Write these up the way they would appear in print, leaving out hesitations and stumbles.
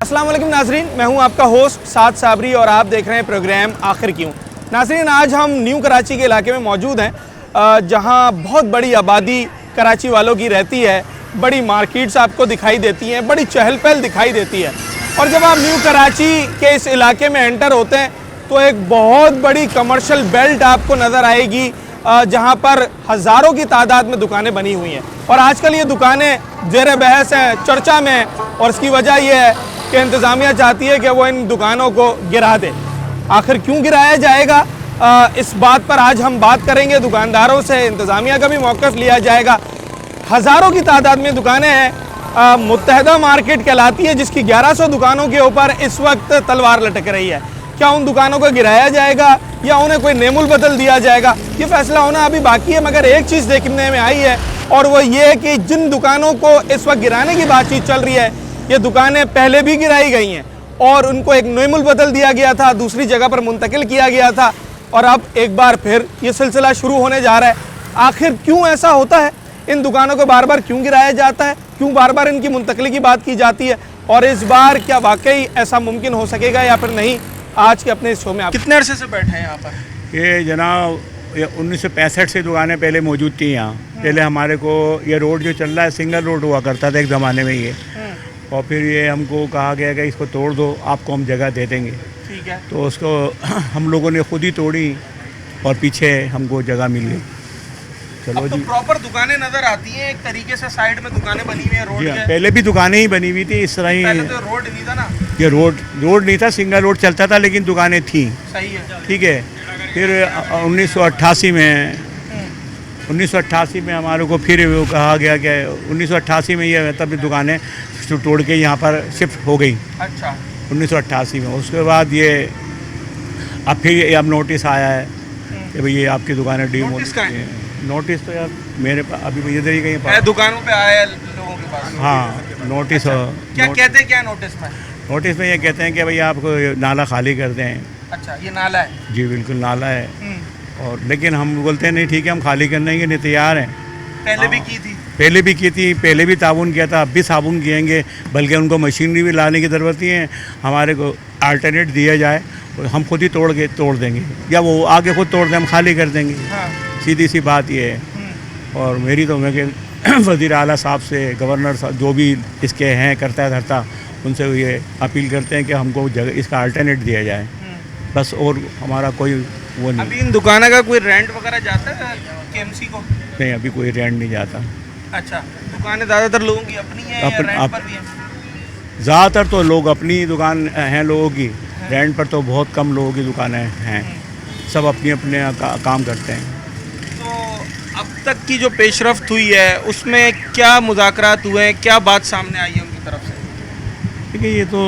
अस्सलाम वालेकुम नाजरीन, मैं हूं आपका होस्ट साद साबरी और आप देख रहे हैं प्रोग्राम आखिर क्यों। नाजरीन, आज हम न्यू कराची के इलाके में मौजूद हैं, जहां बहुत बड़ी आबादी कराची वालों की रहती है। बड़ी मार्केट्स आपको दिखाई देती हैं, बड़ी चहल पहल दिखाई देती है। और जब आप न्यू कराची के इस इलाके में एंटर होते हैं तो एक बहुत बड़ी कमर्शियल बेल्ट आपको नज़र आएगी, जहां पर हज़ारों की तादाद में दुकानें बनी हुई हैं। और आजकल ये दुकानें ज़ेर बहस हैं, चर्चा में हैं, और इसकी वजह यह है कि इंतज़ामिया चाहती है कि वो इन दुकानों को गिरा दे। आखिर क्यों गिराया जाएगा, इस बात पर आज हम बात करेंगे। दुकानदारों से, इंतज़ामिया का भी मौक़िफ़ लिया जाएगा। हज़ारों की तादाद में दुकानें हैं। मुत्तहदा मार्केट कहलाती है, जिसकी 1100 दुकानों के ऊपर इस वक्त तलवार लटक रही है। क्या उन दुकानों को गिराया जाएगा या उन्हें कोई नेमुल बदल दिया जाएगा, ये फैसला होना अभी बाकी है। मगर एक चीज़ देखने में आई है, और वो ये है कि जिन दुकानों को इस वक्त गिराने की बातचीत चल रही है, ये दुकानें पहले भी गिराई गई हैं और उनको एक नेमुल बदल दिया गया था, दूसरी जगह पर मुंतकिल किया गया था, और अब एक बार फिर ये सिलसिला शुरू होने जा रहा है। आखिर क्यों ऐसा होता है? इन दुकानों को बार बार क्यों गिराया जाता है? क्यों बार बार इनकी मुंतकली की बात की जाती है? और इस बार क्या वाकई ऐसा मुमकिन हो सकेगा या फिर नहीं? आज के अपने इस शो में आप कितने अरसे से बैठे हैं यहाँ पर? ये जनाब 1965 से दुकानें पहले मौजूद थी यहाँ। पहले हमारे को ये रोड जो चल रहा है सिंगल रोड हुआ करता था एक ज़माने में ये, और फिर ये हमको कहा गया कि इसको तोड़ दो, आपको हम जगह दे देंगे। ठीक है। तो उसको हम लोगों ने खुद ही तोड़ी और पीछे हमको जगह मिल गई। चलो अब तो जी, प्रॉपर दुकानें नजर आती हैं एक तरीके से, साइड में दुकानें बनी हुई हैं रोड जी के। पहले भी दुकानें ही बनी हुई थी इस तरह ही। पहले तो रोड नहीं था ना। ये रोड नहीं था, सिंगल रोड चलता था, लेकिन दुकानें थी। सही है। ठीक है। फिर 1988 में हमारे को फिर वो कहा गया कि 1988 में ये तब दुकानें तोड़ के यहाँ पर शिफ्ट हो गई। अच्छा। 1988 में। उसके बाद ये अब फिर अब नोटिस आया है कि भाई ये आपकी दुकानें डीम हो नोटिस कहाँ है? नोटिस तो यार मेरे पास अभी इधर ही कहीं है, पास। दुकानों पे आया है लोगों के पास। हाँ, नोटिस। क्या कहते हैं, क्या नोटिस में? नोटिस में ये कहते हैं कि भाई आपको नाला खाली कर दें। अच्छा, ये नाला है? जी बिल्कुल नाला है। और लेकिन हम बोलते हैं नहीं ठीक है, हम खाली करने के लिए तैयार हैं। पहले भी की थी? पहले भी की थी, पहले भी ताउन किया था, अब भी ताउन किएंगे। बल्कि उनको मशीनरी भी लाने की ज़रूरत नहीं है, हमारे को अल्टरनेट दिया जाए, हम खुद ही तोड़ देंगे, या वो आगे खुद तोड़ दें, हम खाली कर देंगे। हाँ। सीधी सी बात ये है। और मेरी तो मैं वज़ीर आला साहब से, गवर्नर साहब, जो भी इसके हैं करता है धरता, उनसे ये अपील करते हैं कि हमको जगह इसका अल्टरनेट दिया जाए, बस। और हमारा कोई वो नहीं। अभी इन दुकानों का कोई रेंट वगैरह जाता है केएमसी को? नहीं, अभी कोई रेंट नहीं जाता। अच्छा, दुकानें ज़्यादातर लोगों की अपनी हैं या रेंट पर भी हैं? ज़्यादातर तो लोग अपनी दुकान हैं लोगों की, रेंट पर तो बहुत कम लोगों की दुकानें हैं। सब अपने अपने काम करते हैं। तो अब तक की जो पेशरफ्त हुई है उसमें क्या मुज़ाकरात हुए हैं, क्या बात सामने आई है उनकी तरफ से? ठीक है, ये तो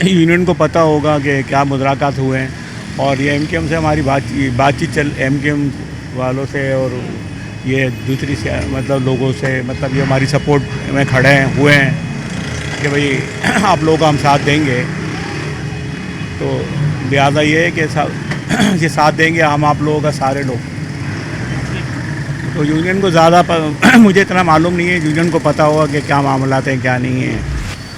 यूनियन को पता होगा कि क्या मुज़ाकरात हुए हैं। और ये एमकेएम से हमारी बातचीत चल, एमकेएम वालों से और ये दूसरी से मतलब लोगों से, मतलब ये हमारी सपोर्ट में खड़े हुए हैं कि भाई आप लोग हम साथ देंगे। तो लिहाजा ये है कि ये साथ देंगे हम आप लोगों का, सारे लोग। तो यूनियन को ज़्यादा मुझे इतना मालूम नहीं है, यूनियन को पता होगा कि क्या मामला हैं क्या नहीं है।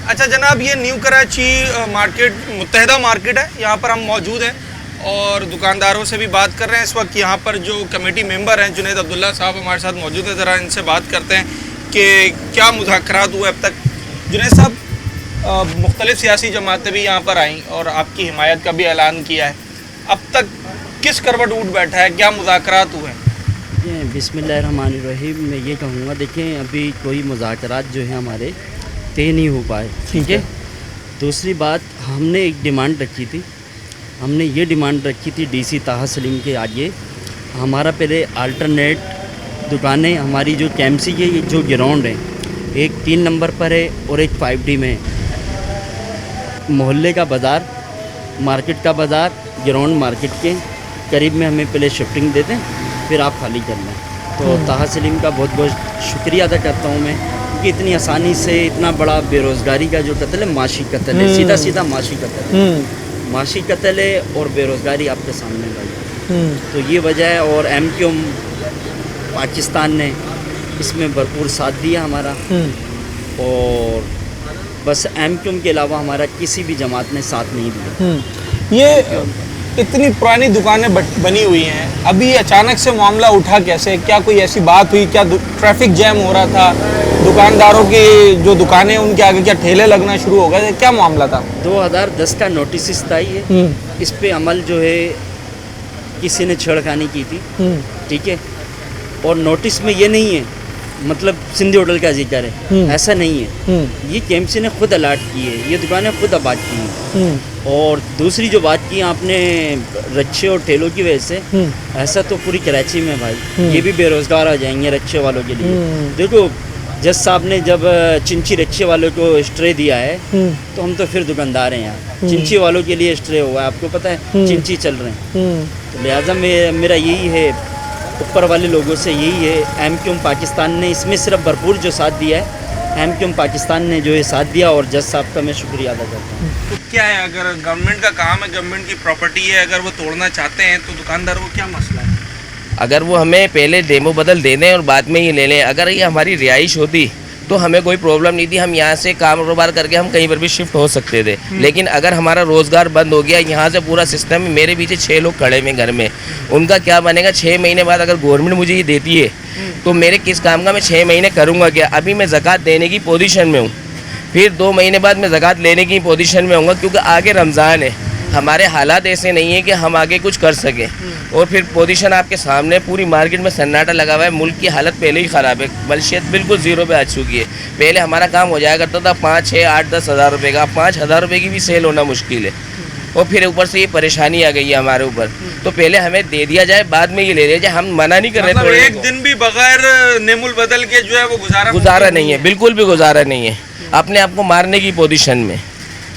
अच्छा जनाब, ये न्यू कराची मार्केट मुत्तहदा मार्केट है, यहाँ पर हम मौजूद हैं और दुकानदारों से भी बात कर रहे हैं। इस वक्त यहाँ पर जो कमेटी मेंबर हैं जुनैद अब्दुल्ला साहब हमारे साथ मौजूद है, ज़रा इनसे बात करते हैं कि क्या मुज़ाकरात हुए अब तक। जुनैद साहब, मुख्तलिफ़ सियासी जमातें भी यहाँ पर आईं और आपकी हिमायत का भी ऐलान किया है, अब तक किस करवट उठ बैठा है, क्या मुज़ाकरात हुए? बिस्मिल्लाहिर्रहमानिर्रहीम। मैं ये कहूँगा, देखें अभी कोई मुज़ाकरात जो है हमारे तय नहीं हो पाए। ठीक है। दूसरी बात, हमने एक डिमांड रखी थी, हमने ये डिमांड रखी थी डीसी ताहा सलीम के आगे, हमारा पहले अल्टरनेट दुकानें हमारी जो केएमसी के जो ग्राउंड है, एक 3 नंबर पर है और एक 5D में है। मोहल्ले का बाज़ार, मार्केट का बाज़ार, ग्राउंड मार्केट के करीब में हमें पहले शिफ्टिंग दे दें, फिर आप खाली कर लें। तो ताहा सलीम का बहुत बहुत शुक्रिया अदा करता हूँ मैं कि इतनी आसानी से इतना बड़ा बेरोज़गारी का जो कत्ल है, माशी कत्ल है, सीधा सीधा माशी कत्ल है, माशी कत्ल है और बेरोज़गारी आपके सामने लगी। तो ये वजह है। और एमक्यूएम पाकिस्तान ने इसमें भरपूर साथ दिया हमारा। और बस एमक्यूएम के अलावा हमारा किसी भी जमात ने साथ नहीं दिया। ये इतनी पुरानी दुकानें बनी हुई हैं, अभी अचानक से मामला उठा कैसे? क्या कोई ऐसी बात हुई? क्या ट्रैफिक जैम हो रहा था? दुकानदारों की जो दुकानें उनके आगे क्या ठेले लगना शुरू हो गए? क्या मामला था? 2010 का नोटिस था ये। इस पे अमल जो है किसी ने छेड़खानी की थी, ठीक है। और नोटिस में ये नहीं है मतलब सिंधी होटल का जिक्र है, ऐसा नहीं है। ये केएमसी ने खुद अलर्ट की है, ये दुकानें खुद आबाद की हैं। और दूसरी जो बात की आपने रच्छे और ठेलों की वजह से, ऐसा तो पूरी कराची में भाई ये भी बेरोजगार हो जाएंगे रच्छे वालों के लिए। देखो जज साहब ने जब चिंची रच्छे वालों को स्ट्रे दिया है तो हम तो फिर दुकानदार हैं यार। चिंची वालों के लिए स्ट्रे हुआ है, आपको पता है चिंची चल रहे हैं। तो लिहाजा मेरा यही है, ऊपर वाले लोगों से यही है, एमक्यूएम पाकिस्तान ने इसमें सिर्फ भरपूर जो साथ दिया है, एमक्यूएम पाकिस्तान ने जो है साथ दिया, और जज साहब का मैं शुक्रिया अदा करता हूँ। तो क्या है, अगर गवर्नमेंट का काम है, गवर्नमेंट की प्रॉपर्टी है, अगर वो तोड़ना चाहते हैं तो दुकानदारों को क्या मसला है? अगर वो हमें पहले डेमो बदल दे दें और बाद में ये ले लें, अगर ये हमारी रिहाइश होती तो हमें कोई प्रॉब्लम नहीं थी, हम यहाँ से कारोबार करके हम कहीं पर भी शिफ्ट हो सकते थे। लेकिन अगर हमारा रोज़गार बंद हो गया, यहाँ से पूरा सिस्टम, मेरे पीछे 6 लोग खड़े हैं घर में, उनका क्या बनेगा? 6 महीने बाद अगर गवर्नमेंट मुझे ये देती है तो मेरे किस काम का मैं 6 महीने करूँगा क्या? अभी मैं ज़कात देने की पोजीशन में हूँ, फिर 2 महीने बाद मैं ज़कात लेने की पोजीशन में होऊंगा, क्योंकि आगे रमज़ान है, हमारे हालात ऐसे नहीं है कि हम आगे कुछ कर सकें। और फिर पोजीशन आपके सामने, पूरी मार्केट में सन्नाटा लगा हुआ है, मुल्क की हालत पहले ही ख़राब है, मलशियत बिल्कुल ज़ीरो पे आ चुकी है। पहले हमारा काम हो जाया करता था 5, 6, 8, 10 हज़ार रुपये का, 5,000 रुपये की भी सेल होना मुश्किल है। और फिर ऊपर से ये परेशानी आ गई है हमारे ऊपर, तो पहले हमें दे दिया जाए, बाद में ये ले लिया जाए, हम मना नहीं कर रहे। मतलब एक दिन भी बगैर नेमुल बदल के जो है वो गुजारा नहीं है, बिल्कुल भी गुजारा नहीं है, अपने आप को मारने की पोजीशन में।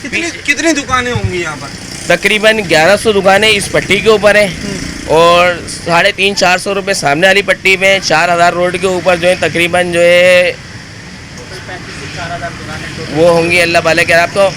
कितनी दुकानें होंगी यहाँ पर? तकरीबन 1100 दुकानें इस पट्टी के ऊपर हैं, और 350-400 रुपये सामने वाली पट्टी में, 4000 रोड के ऊपर जो है तकरीबन जो है वो होंगी, अल्लाह भले कह रहा, आप तो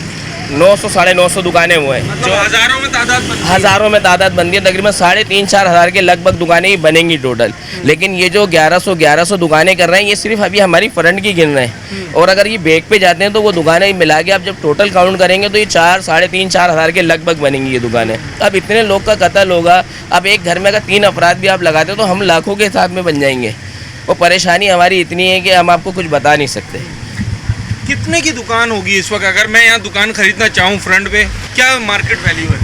900-950 दुकानें वो हैं, मतलब हज़ारों में तादाद बनती है। तकरीबन 3,500-4 हज़ार के लगभग दुकानें ही बनेंगी टोटल। लेकिन ये जो 1100 दुकानें कर रहे हैं, ये सिर्फ अभी हमारी फ्रंट की गिन रहे हैं, और अगर ये बैक पे जाते हैं तो वो दुकानें मिला के आप जब टोटल काउंट करेंगे तो ये 3,500-4 हज़ार के लगभग बनेंगी ये दुकानें। अब इतने लोग का कत्ल होगा, अब एक घर में अगर 3 अफराद भी आप लगाते हो तो हम लाखों के हिसाब में बन जाएंगे। और परेशानी हमारी इतनी है कि हम आपको कुछ बता नहीं सकते। कितने की दुकान होगी इस वक्त? अगर मैं यहाँ दुकान खरीदना चाहूँ फ्रंट पे, क्या मार्केट वैल्यू है?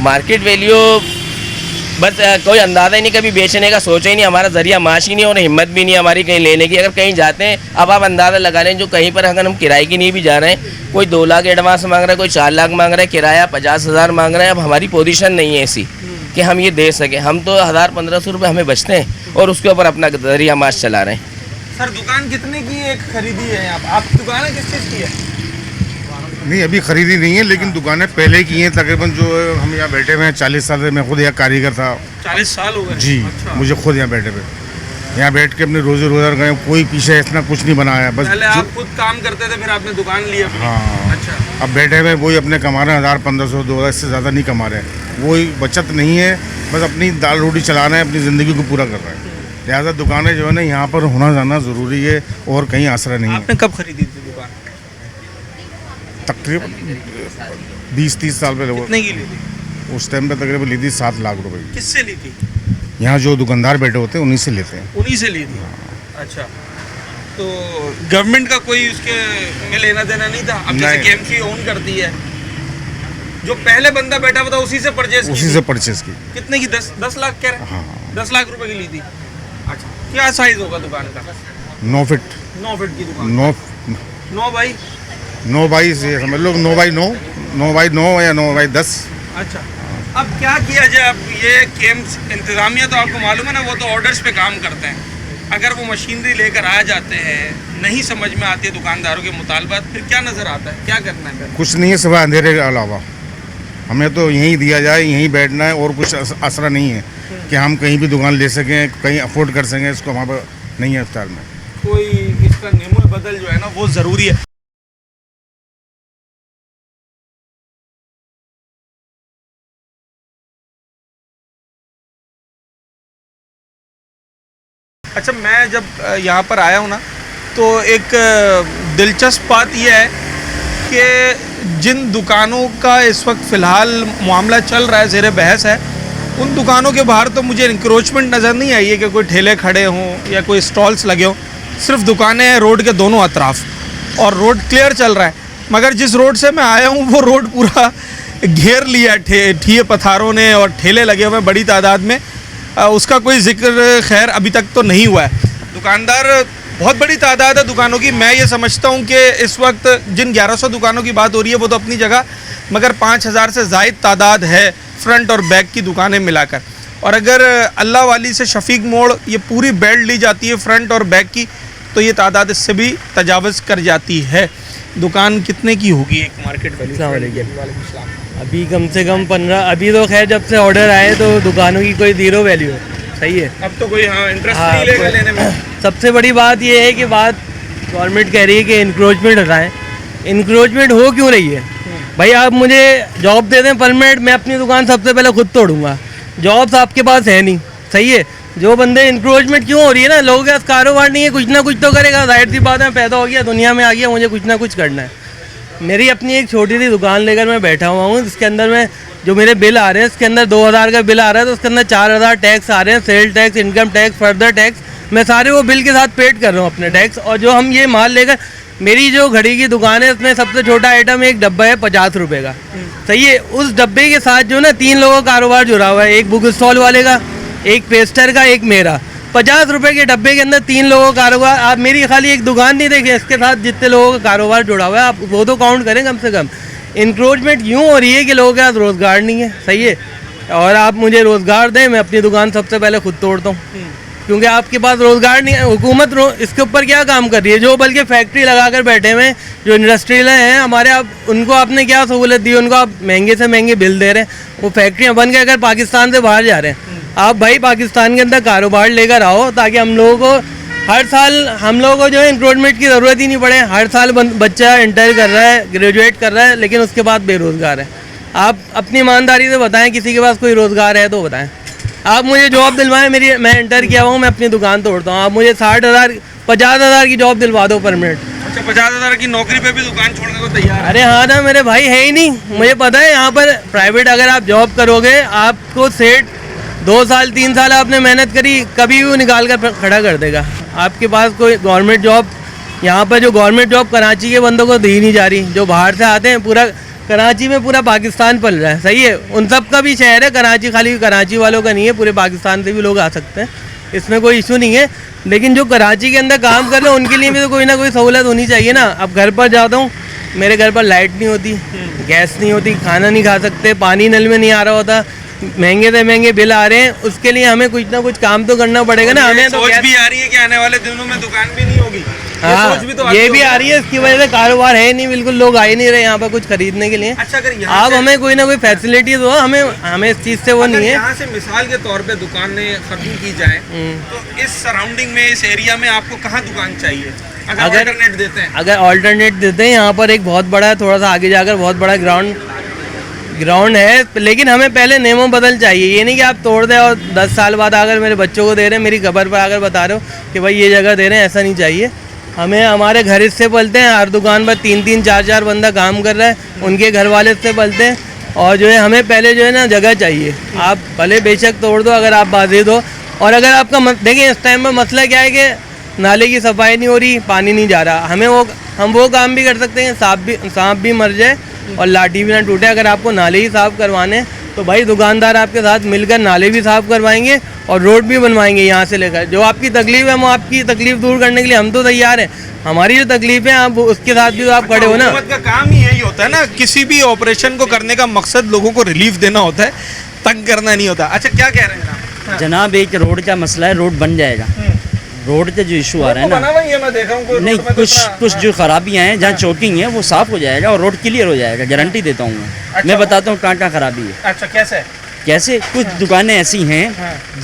मार्केट वैल्यू बस कोई अंदाज़ा ही नहीं, कभी बेचने का सोचा ही नहीं, हमारा ज़रिया माश ही नहीं और हिम्मत भी नहीं हमारी कहीं लेने की। अगर कहीं जाते हैं, अब आप अंदाज़ा लगा लें, जो कहीं पर अगर हम किराए की नहीं भी जा रहे हैं, कोई 2 लाख एडवांस मांग रहा है, कोई 4 लाख मांग रहा है, किराया 50,000 मांग रहा है। अब हमारी पोजीशन नहीं है ऐसी कि हम ये दे सकें, हम तो 1,000-1,500 रुपये हमें बचते हैं और उसके ऊपर अपना ज़रिया माश चला रहे हैं। सर दुकान कितने की एक खरीदी है आप दुकान किस चीज़ की है? नहीं, अभी खरीदी नहीं है, लेकिन दुकानें पहले की हैं। तकरीबन जो हम यहाँ बैठे हुए हैं 40 साल से, मैं खुद यहाँ कारीगर था। 40 साल हो गए जी। अच्छा। मुझे खुद यहाँ बैठ के अपने रोज़े रोज़गार गए, कोई पीछे इतना कुछ नहीं बनाया। बस पहले आप खुद काम करते थे, फिर आपने दुकान ली अपनी? हाँ। अच्छा। अब बैठे हुए वही अपने कमा रहे हैं, 1,000-1,500, 2,000, इससे ज़्यादा नहीं कमा रहे हैं। वही बचत नहीं है, बस अपनी दाल रोटी चला रहे हैं, अपनी ज़िंदगी को पूरा कर रहे हैं। लिहाजा दुकानें जो है ना, यहाँ पर होना जाना ज़रूरी है, और कहीं आसरा नहीं है। आपने कब खरीदी थी दुकान? तकरीबन 20-30 साल पहले। कितने की ली थी उस टाइम पे तकरीबन ली थी 7 लाख रुपए की। किससे ली थी? यहाँ जो दुकानदार बैठे होते हैं उन्हीं से लेते हैं। उन्हीं से ली थी। अच्छा, तो गवर्नमेंट का कोई उसके में लेना देना नहीं था? अब जैसे केएमसी ओन करती है, जो पहले बंदा बैठा हुआ था उसी से परचेज की। कितने की? 10 लाख कह रहे हैं? हाँ। 10 लाख रुपए की ली थी। अच्छा, क्या साइज होगा दुकान का? 9 फीट। 9 फीट की दुकान। 9 बाई 9 बाई से समझ लो, 9 बाई 9, 9 बाई 9 या 9 बाई 10। अच्छा, अब क्या किया जाए? अब ये केम्स इंतज़ामिया तो आपको मालूम है ना, वो तो ऑर्डर्स पे काम करते हैं। अगर वो मशीनरी लेकर आ जाते हैं, नहीं समझ में आती है दुकानदारों के मुतालबात, फिर क्या नज़र आता है? क्या करना है फिर? कुछ नहीं है सिवाय अंधेरे के अलावा। हमें तो यहीं दिया जाए, यहीं बैठना है, और कुछ आसरा नहीं है कि हम कहीं भी दुकान ले सकें, कहीं अफोर्ड कर सकें। इसको वहाँ पर नहीं है इस टाइम में। कोई इसका नेमुल बदल जो है ना, वो ज़रूरी है। अच्छा, मैं जब यहाँ पर आया हूँ ना, तो एक दिलचस्प बात यह है कि जिन दुकानों का इस वक्त फ़िलहाल मामला चल रहा है, ज़ेर बहस है, उन दुकानों के बाहर तो मुझे इंक्रोचमेंट नज़र नहीं आई है कि कोई ठेले खड़े हों या कोई स्टॉल्स लगे हों। सिर्फ दुकानें हैं रोड के दोनों अतराफ और रोड क्लियर चल रहा है। मगर जिस रोड से मैं आया हूँ वो रोड पूरा घेर लिया ठिए पथारों ने और ठेले लगे हुए हैं बड़ी तादाद में। उसका कोई जिक्र खैर अभी तक तो नहीं हुआ है। दुकानदार बहुत बड़ी तादाद है दुकानों की। मैं ये समझता हूँ कि इस वक्त जिन 1100 दुकानों की बात हो रही है वो तो अपनी जगह, मगर 5000 से ज़ायद तादाद है फ्रंट और बैक की दुकानें मिलाकर। और अगर अल्लाह वाली से शफीक मोड़ ये पूरी बेल्ट ली जाती है फ्रंट और बैक की, तो ये तादाद इससे भी तजावज़ कर जाती है। दुकान कितने की होगी एक मार्केट वैल्यू? अभी कम से कम 15, अभी तो खैर जब से ऑर्डर आए तो दुकानों की कोई ज़ीरो वैल्यू है। सही है, अब तो कोई इंटरेस्ट नहीं लेगा लेने में। सबसे बड़ी बात ये है कि बात गवर्नमेंट कह रही है कि इंक्रोचमेंट हटाएं। इंक्रोचमेंट हो क्यों रही है भाई? आप मुझे जॉब दे दें परमानेंट, मैं अपनी दुकान सबसे पहले खुद तोड़ूंगा। जॉब्स आपके पास है नहीं, सही है। जो बंदे इंक्रोचमेंट क्यों हो रही है ना, लोगों के पास कारोबार नहीं है, कुछ ना कुछ तो करेगा। जाहिर सी बात है, पैदा हो गया, दुनिया में आ गया, मुझे कुछ ना कुछ करना है। मेरी अपनी एक छोटी सी दुकान लेकर मैं बैठा हुआ हूँ, जिसके अंदर मैं जो मेरे बिल आ रहे हैं, इसके अंदर 2000 का बिल आ रहा है, तो उसके अंदर 4000 टैक्स आ रहे हैं, sale tax, income tax, further tax. मैं सारे वो बिल के साथ पेड कर रहा हूँ अपने टैक्स। और जो हम ये माल लेकर, मेरी जो घड़ी की दुकान है उसमें सबसे छोटा आइटम एक डब्बा है 50 रुपये का, सही है। उस डब्बे के साथ जो ना 3 लोगों का कारोबार जुड़ा हुआ है, एक बुक स्टॉल वाले का, एक पेस्टर का, एक मेरा। 50 रुपये के डब्बे के अंदर 3 लोगों का कारोबार। आप मेरी खाली एक दुकान नहीं देखें, इसके साथ जितने लोगों का कारोबार जुड़ा हुआ है आप वो तो काउंट करें कम से कम। इंक्रोचमेंट यूँ हो रही है कि लोगों के पास रोज़गार नहीं है, सही है। और आप मुझे रोज़गार दें, मैं अपनी दुकान सबसे पहले खुद तोड़ता हूँ, क्योंकि आपके पास रोज़गार नहीं है। हुकूमत इसके ऊपर क्या काम कर रही है? जो बल्कि फैक्ट्री लगाकर बैठे हुए हैं, जो इंडस्ट्रियल हैं हमारे, आप उनको आपने क्या सहूलत दी? उनको आप महंगे से महंगे बिल दे रहे हैं। वो फैक्ट्रियाँ बन के अगर पाकिस्तान से बाहर जा रहे हैं, आप भाई पाकिस्तान के अंदर कारोबार लेकर आओ, ताकि हम लोगों को हर साल, हम लोगों को जो है इंक्रोचमेंट की ज़रूरत ही नहीं पड़े। हर साल बच्चा इंटर कर रहा है, ग्रेजुएट कर रहा है, लेकिन उसके बाद बेरोज़गार है। आप अपनी ईमानदारी से बताएं, किसी के पास कोई रोज़गार है तो बताएं। आप मुझे जॉब दिलवाएं, मैं इंटर किया हुआ हूँ, मैं अपनी दुकान तोड़ता हूँ। आप मुझे 60,000 50,000 की जॉब दिलवा दो परमानेंट। अच्छा, 50,000 की नौकरी पे भी दुकान छोड़ने को तैयार? अरे हाँ ना मेरे भाई, है ही नहीं। मुझे पता है यहाँ पर प्राइवेट अगर आप जॉब करोगे, आपको सेठ 2 साल 3 साल आपने मेहनत करी, कभी भी वो निकाल कर खड़ा कर देगा। आपके पास कोई गवर्नमेंट जॉब, यहाँ पर जो गवर्नमेंट जॉब कराची के बंदों को दी नहीं जा रही। जो बाहर से आते हैं, पूरा कराची में पूरा पाकिस्तान पल रहा है, सही है। उन सब का भी शहर है कराची, खाली कराची वालों का नहीं है, पूरे पाकिस्तान से भी लोग आ सकते हैं, इसमें कोई इशू नहीं है। लेकिन जो कराची के अंदर काम कर रहे हैं उनके लिए भी तो कोई ना कोई सहूलत होनी चाहिए ना। अब घर पर जाता हूँ, मेरे घर पर लाइट नहीं होती, गैस नहीं होती, खाना नहीं खा सकते, पानी नल में नहीं आ रहा होता, महंगे से महंगे बिल आ रहे हैं। उसके लिए हमें कुछ ना कुछ काम तो करना पड़ेगा ना। हमें सोच भी आ रही है कि आने वाले दिनों में दुकान भी नहीं होगी। हाँ, ये भी आ रही है। इसकी वजह से कारोबार है नहीं, बिल्कुल लोग आ ही नहीं रहे यहाँ पर कुछ खरीदने के लिए। अच्छा, अगर आप हमें कोई ना कोई फैसिलिटी दो, हमें इस चीज़ से वो नहीं है। यहाँ से मिसाल के तौर पे दुकानें खत्म की जाए, तो इस सराउंडिंग में, इस एरिया में आपको कहाँ दुकान चाहिए अगर अल्टरनेट देते हैं? अगर ऑल्टरनेट देते हैं, यहाँ पर एक बहुत बड़ा, थोड़ा सा आगे जाकर बहुत बड़ा ग्राउंड है, लेकिन हमें पहले नेमो बदल चाहिए। ये नहीं कि आप तोड़ दें और 10 साल बाद आकर मेरे बच्चों को दे रहे हैं, मेरी खबर पर आकर बता रहे हो कि भाई ये जगह दे रहे हैं, ऐसा नहीं चाहिए। हमें हमारे घर इससे पलते हैं, हर दुकान पर 3-3 4-4 बंदा काम कर रहा है, उनके घर वाले इससे पलते हैं। और जो है हमें पहले जो है ना जगह चाहिए। आप भले बेशक तोड़ दो अगर आप बाजिद हो। और अगर आपका देखिए इस टाइम में मसला क्या है कि नाले की सफाई नहीं हो रही, पानी नहीं जा रहा। हम वो काम भी कर सकते हैं, सांप भी मर जाए और लाठी भी ना टूटे। अगर आपको नाले ही साफ़ करवाने तो भाई दुकानदार आपके साथ मिलकर नाले भी साफ़ करवाएंगे और रोड भी बनवाएंगे यहाँ से लेकर। जो आपकी तकलीफ़ है, हम आपकी तकलीफ़ दूर करने के लिए हम तो तैयार हैं। हमारी जो तकलीफ है आप उसके साथ भी तो आप खड़े हो ना। हुकूमत का काम ही यही होता है ना, किसी भी ऑपरेशन को करने का मकसद लोगों को रिलीफ देना होता है, तंग करना नहीं होता। अच्छा, क्या कह रहे हैं जनाब? एक रोड का मसला है, रोड बन जाएगा। रोड के जो इशू आ रहे हैं ना, मैं देख रहा हूँ नहीं, कुछ जो खराबियां हैं, जहाँ चौकिंग है वो साफ हो जाएगा और रोड क्लियर हो जाएगा, गारंटी देता हूँ मैं। मैं बताता हूँ कहाँ खराबी है। अच्छा, कैसे? कुछ दुकानें ऐसी हैं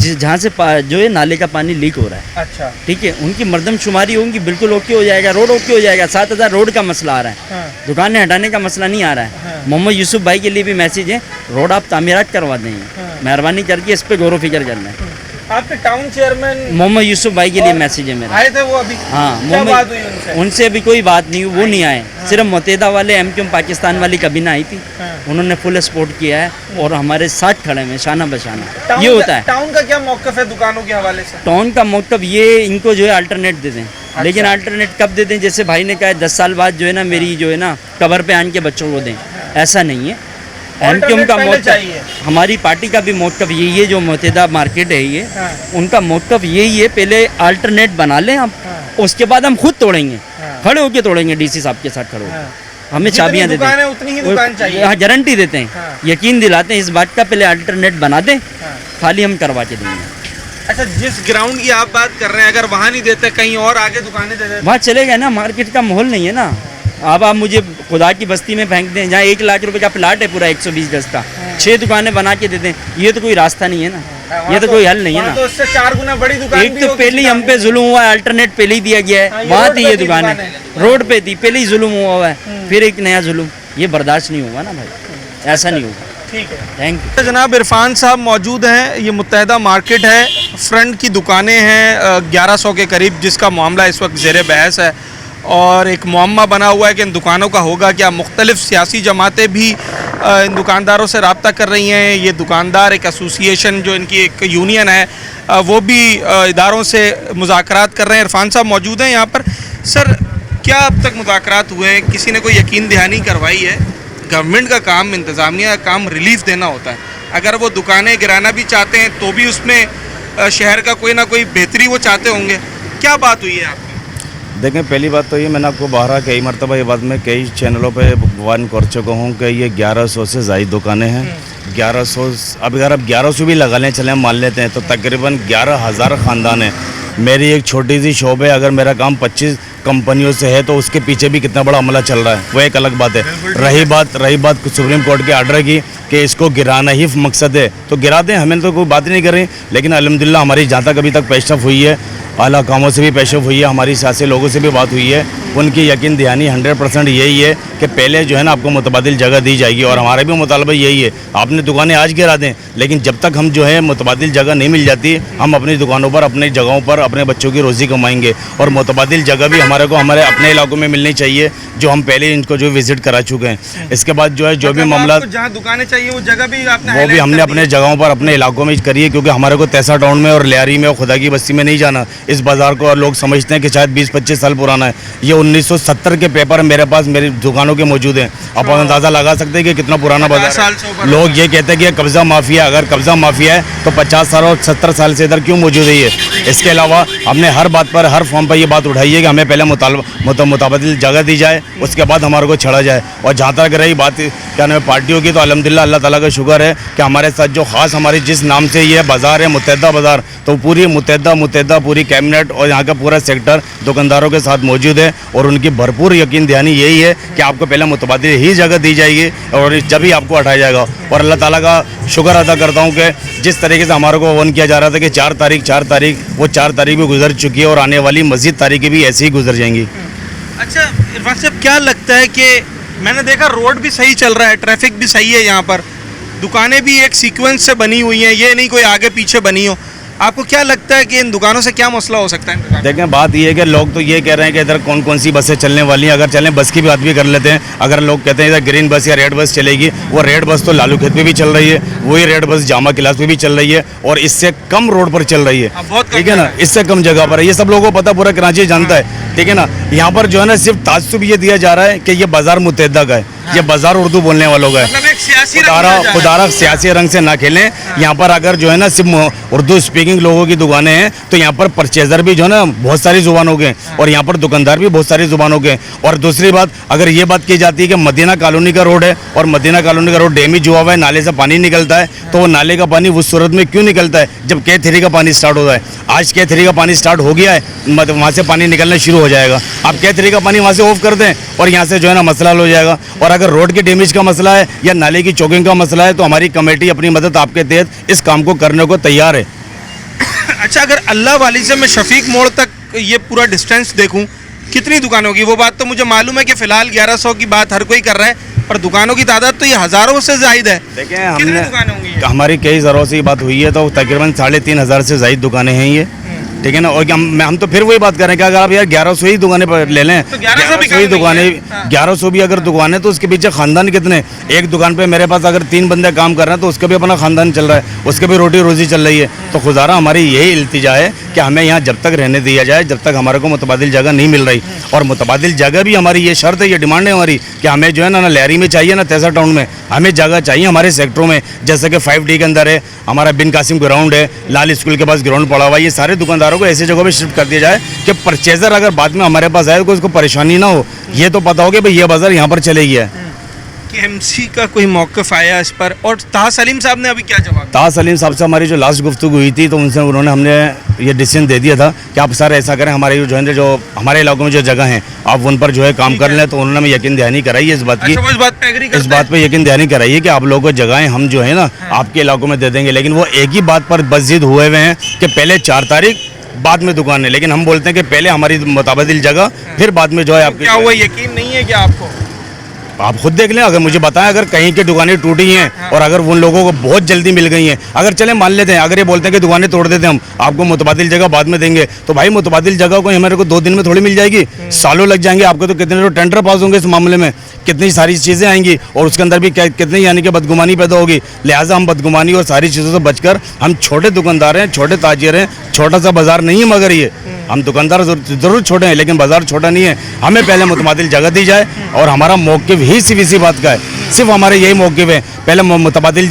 जहाँ से जो है नाले का पानी लीक हो रहा है। अच्छा, ठीक है, उनकी मरदमशुमारी होगी, बिल्कुल ओके हो जाएगा, रोड ओके हो जाएगा। 7,000 रोड का मसला आ रहा है, दुकानें हटाने का मसला नहीं आ रहा है। मोहम्मद यूसुफ भाई के लिए भी मैसेज है, रोड आप तामीरात करवा देंगे, मेहरबानी करके इस पर गौर व फिक्र करना है। आपके टाउन चेयरमैन मोहम्मद यूसुफ भाई के लिए मैसेज है मेरा। आए थे वो अभी? हाँ, क्या बात हुई उनसे? उनसे अभी कोई बात नहीं हुई, वो नहीं आए। सिर्फ मुत्तहिदा वाले एमक्यूएम पाकिस्तान वाली कबीना आई थी, उन्होंने फुल सपोर्ट किया है और हमारे साथ खड़े हैं शाना बशाना। ये होता है। टाउन का क्या मौकफ है दुकानों के हवाले से? टाउन का मौकफ ये, इनको जो है अल्टरनेट दे दें। लेकिन अल्टरनेट कब दे दें? जैसे भाई ने कहा 10 साल बाद जो है ना मेरी जो है ना कबर पे आन के बच्चों को दें, ऐसा नहीं है। एमक्यूएम का मौकफ, हमारी पार्टी का भी मौकफ यही है। जो मुत्तहिदा मार्केट है ये, उनका मौकफ यही है। पहले अल्टरनेट बना लें हम, उसके बाद हम खुद तोड़ेंगे, खड़े होके तोड़ेंगे डीसी साहब के साथ खड़े होकर। हमें चाबियां देते हैं, उतनी ही दुकान चाहिए। हाँ, गारंटी देते हैं, यकीन दिलाते हैं इस बात का। पहले अल्टरनेट बना दें, खाली हम करवा के देंगे। अच्छा, जिस ग्राउंड की आप बात कर रहे हैं, अगर वहाँ नहीं देते कहीं और आगे दुकानें दे देते? वहाँ चले गए ना, मार्केट का माहौल नहीं है ना। अब आप मुझे खुदा की बस्ती में फेंक दें जहाँ 1 लाख रुपए का प्लाट है पूरा 120 गज का, 6 दुकानें बना के दे दें, ये तो कोई रास्ता नहीं है ना, ये तो कोई हल नहीं है ना। तो उससे 4 गुना बड़ी दुकान एक तो पहले ही हम पे जुल्म हुआ है, अल्टरनेट पहले ही दिया गया है, वहाँ थी ये दुकान है, रोड पे थी, पहले ही जुल्म हुआ है, फिर एक नया जुल्म, ये बर्दाश्त नहीं होगा ना भाई, ऐसा नहीं होगा। ठीक है, थैंक यू। जनाब इरफान साहब मौजूद हैं। ये मुत्तहिदा मार्केट है, फ्रंट की दुकानें हैं 1100 के करीब, जिसका मामला इस वक्त ज़ेर बहस है और एक मुअम्मा बना हुआ है कि इन दुकानों का होगा क्या। मुख्तलिफ सियासी जमातें भी इन दुकानदारों से रब्ता कर रही हैं। ये दुकानदार एक एसोसिएशन जो इनकी एक यूनियन है, वो भी इदारों से मुज़ाकरात कर रहे हैं। इरफान साहब मौजूद हैं यहाँ पर। सर, क्या अब तक मुज़ाकरात हुए हैं? किसी ने कोई यकीन दहानी करवाई है? गवर्नमेंट का काम, इंतज़ामिया का काम रिलीफ देना होता है। अगर वो दुकानें गिराना भी चाहते हैं तो भी उसमें शहर का कोई ना कोई बेहतरी वो चाहते होंगे। क्या बात हुई है आपकी? देखें, पहली बात तो ये, मैंने आपको बाहर कई मरतबा ये बात मैं कई चैनलों पे वार्न कर चुका हूँ कि ये 1100 से ज़ायद दुकानें हैं। 1100, अब अगर आप 1100 भी लगा लें, चलें मान लेते हैं, तो तकरीबन 11,000 ख़ानदान हैं। मेरी एक छोटी सी शॉप है, अगर मेरा काम 25 कंपनियों से है तो उसके पीछे भी कितना बड़ा हमला चल रहा है, वो एक अलग बात है। रही बात सुप्रीम कोर्ट के आर्डर की कि इसको गिराना ही मकसद है, तो गिरा दें, हमें तो कोई बात नहीं कर रही। लेकिन अल्हम्दुलिल्लाह हमारी जहाँ तक अभी तक पेशरफ हुई है, आला कामों से भी पेशरफ हुई है, हमारी सियासी लोगों से भी बात हुई है, उनकी यकीन दहानी 100% यही है कि पहले जो है ना आपको मुतबादिल जगह दी जाएगी। और हमारा भी मुतालबा यही है, आपने दुकानें आज गिरा दें, लेकिन जब तक हम जो है मुतबादिल जगह नहीं मिल जाती, हम अपनी दुकानों पर, अपनी जगहों पर अपने बच्चों की रोज़ी कमाएंगे। और मुतबादिल जगह भी हमारे को हमारे अपने इलाकों में मिलनी चाहिए, जो हम पहले इनको जो विज़िट करा चुके हैं। इसके बाद जो है जो भी मामला, जहाँ दुकानें चाहिए वो जगह भी आपने वो भी हमने अपने जगहों पर अपने इलाकों में करी है, क्योंकि हमारे को तैसा टाउन में और लियारी में और खुदा की बस्ती में नहीं जाना। इस बाज़ार को और लोग समझते हैं कि शायद 20-25 साल पुराना है, ये 1970 के पेपर मेरे पास मेरी दुकानों के मौजूद हैं। आप अंदाज़ा लगा सकते हैं कि कितना पुराना बाजार है। लोग ये कहते हैं कि कब्ज़ा माफिया, अगर कब्ज़ा माफिया है तो 50 साल और 70 साल से इधर क्यों मौजूद है ये। इसके अलावा हमने हर बात पर, हर फॉर्म पर ये बात उठाई है कि हमें पहले मुताबिल जगह दी जाए, उसके बाद हमारे को छड़ा जाए। और जहाँ तक रही बात क्या नाम है पार्टियों की, तो अल्हम्दुलिल्लाह अल्लाह ताला का शुक्र है कि हमारे साथ जो ख़ास हमारी जिस नाम से ये बाज़ार है मुत्तहिदा बाज़ार, तो पूरी मुत्तहिदा पूरी कैबिनेट और यहाँ का पूरा सेक्टर दुकानदारों के साथ मौजूद है। और उनकी भरपूर यकीन दहानी यही है कि आपको पहले मुतबादिल ही जगह दी जाएगी और जब ही आपको हटाया जाएगा। और अल्लाह ताला का शुक्र अदा करता हूँ कि जिस तरीके से हमारे को वन किया जा रहा था कि 4 तारीख, वो 4 तारीख भी गुजर चुकी है और आने वाली मज़ीद तारीखें भी ऐसे ही गुजर जाएंगी। अच्छा इरफान साहब, क्या लगता है कि मैंने देखा रोड भी सही चल रहा है, ट्रैफिक भी सही है, यहाँ पर दुकानें भी एक सीक्वेंस से बनी हुई हैं, ये नहीं कोई आगे पीछे बनी हो। आपको क्या लगता है कि इन दुकानों से क्या मसला हो सकता है? देखें, बात ये है कि लोग तो ये कह रहे हैं कि इधर कौन कौन सी बसें चलने वाली हैं। अगर चलें, बस की बात भी कर लेते हैं। अगर लोग कहते हैं इधर ग्रीन बस या रेड बस चलेगी, वो रेड बस तो लालू खेत पे भी चल रही है, वही रेड बस जामा क्लास पे भी चल रही है और इससे कम रोड पर चल रही है, ठीक है ना, इससे कम जगह पर है। ये सब लोगों को पता, पूरा कराची जानता है, ठीक है ना। यहाँ पर जो है ना सिर्फ ताज्जुब ये दिया जा रहा है कि ये बाजार मुत्तहिदा का है, ये बाजार उर्दू बोलने वालों का है। खुदारा सियासी रंग से ना खेलें। यहाँ पर अगर जो है ना सिर्फ उर्दू स्पीकिंग लोगों की दुकानें हैं, तो यहाँ पर परचेजर भी जो है ना बहुत सारी जुबानों के, और यहाँ पर दुकानदार भी बहुत सारी जुबानों के। और दूसरी बात, अगर ये बात की जाती है कि मदीना कॉलोनी का रोड है और मदीना कॉलोनी का रोड डैमेज हुआ हुआ है, नाले से पानी निकलता है, तो वो नाले का पानी उस सूरत में क्यों निकलता है जब K3 का पानी स्टार्ट होता है? आज K3 का पानी स्टार्ट हो गया है, वहाँ से पानी निकलना शुरू हो जाएगा। आप K3 का पानी वहाँ से ऑफ कर दें और यहाँ से जो है ना मसला हल हो जाएगा। और अगर रोड के डैमेज का मसला है या नाले की चौकिंग का मसला है, तो हमारी कमेटी अपनी मदद आपके तहत इस काम को करने को तैयार है। अच्छा, अगर अल्लाह वाली से मैं शफीक मोड़ तक ये पूरा डिस्टेंस देखूं, कितनी दुकान होगी? वो बात तो मुझे मालूम है कि फ़िलहाल 1100 की बात हर कोई कर रहा है, पर दुकानों की तादाद तो ये हज़ारों से ज़ायद है। देखें, कितनी दुकानें होंगी? हमारी कई ज़राओं से ये बात हुई है, तो तकरीबन 3,500 से ज़ायद दुकानें हैं ये, ठीक है ना। और हम तो फिर वही बात कर रहे हैं कि अगर आप यार 1100 ही दुकानें पर ले लें, तो 1100 भी 1100 ही कम नहीं दुकानें, है। 1100 भी अगर दुकानें, तो उसके पीछे खानदान कितने। एक दुकान पे मेरे पास अगर 3 बंदे काम कर रहे हैं तो उसका भी अपना खानदान चल रहा है, उसके भी रोटी रोजी चल रही है। तो खुदारा हमारी यही इल्तिजा है कि हमें यहाँ जब तक रहने दिया जाए, जब तक हमारे को मुतबादिल जगह नहीं मिल रही। और मुतबादिल जगह भी हमारी ये शर्त है, ये डिमांड है हमारी कि हमें जो है ना लहरी में चाहिए ना तेसा टाउन में, हमें जगह चाहिए हमारे सेक्टरों में। जैसे कि 5D के अंदर है, हमारा बिन कासिम ग्राउंड है, लाल स्कूल के पास ग्राउंड पड़ा हुआ है। ये सारे दुकानदारों को ऐसी जगह पे शिफ्ट कर दिया जाए कि परचेजर अगर बाद में हमारे पास आए तो उसको परेशानी ना हो। ये तो पता हो कि भाई ये बाजार यहाँ पर चलेगी है। KMC का कोई मौक़िफ़ आया इस पर, और ताहा सलीम साहब ने अभी क्या जवाब दिया? ताहा सलीम साहब से हमारी जो लास्ट गुफ्तगू हुई थी तो उनसे हमने ये डिसीजन दे दिया था कि आप सर ऐसा करें, हमारे जो है जो हमारे इलाकों में जो जगह हैं आप उन पर जो है काम कर लें। तो उन्होंने हमें यकीन दहानी कराई है इस बात की, अच्छा, वो इस बात पे एग्री करते इस बात पे यकीन दहानी कराई है कि आप लोगों को जगहें हम जो है ना आपके इलाकों में दे देंगे। लेकिन वो एक ही बात पर बस-जिद हुए हुए हैं कि पहले 4 तारीख बाद में दुकान है। लेकिन हम बोलते हैं कि पहले हमारी मुताबिल जगह, फिर बाद में जो है आपके। क्या हुआ, यकीन नहीं है क्या आपको? आप खुद देख लें, अगर मुझे बताएं अगर कहीं की दुकानें टूटी हैं और अगर उन लोगों को बहुत जल्दी मिल गई हैं, अगर चले मान लेते हैं, अगर ये बोलते हैं कि दुकानें तोड़ देते हैं हम आपको मुतबादिल जगह बाद में देंगे, तो भाई मुतबादिल जगह को हमारे को 2 दिन में थोड़ी मिल जाएगी, सालों लग जाएंगे आपको। तो कितने जो टेंडर पास होंगे इस मामले में, कितनी सारी चीज़ें आएंगी और उसके अंदर भी कितनी यानी कि बदगुमानी पैदा होगी। लिहाजा हम बदगुमानी और सारी चीज़ों से बचकर, हम छोटे दुकानदार हैं, छोटे ताजिर हैं, छोटा सा बाजार नहीं है, मगर ये हम दुकानदार ज़रूर छोटे हैं लेकिन बाजार छोटा नहीं है। हमें पहले मुतबादिल जगह दी जाए और हमारा मौक़िफ़ ही सिर्फ इसी बात का है, सिर्फ हमारे यही मौक़िफ़ है, पहले मुतबादिल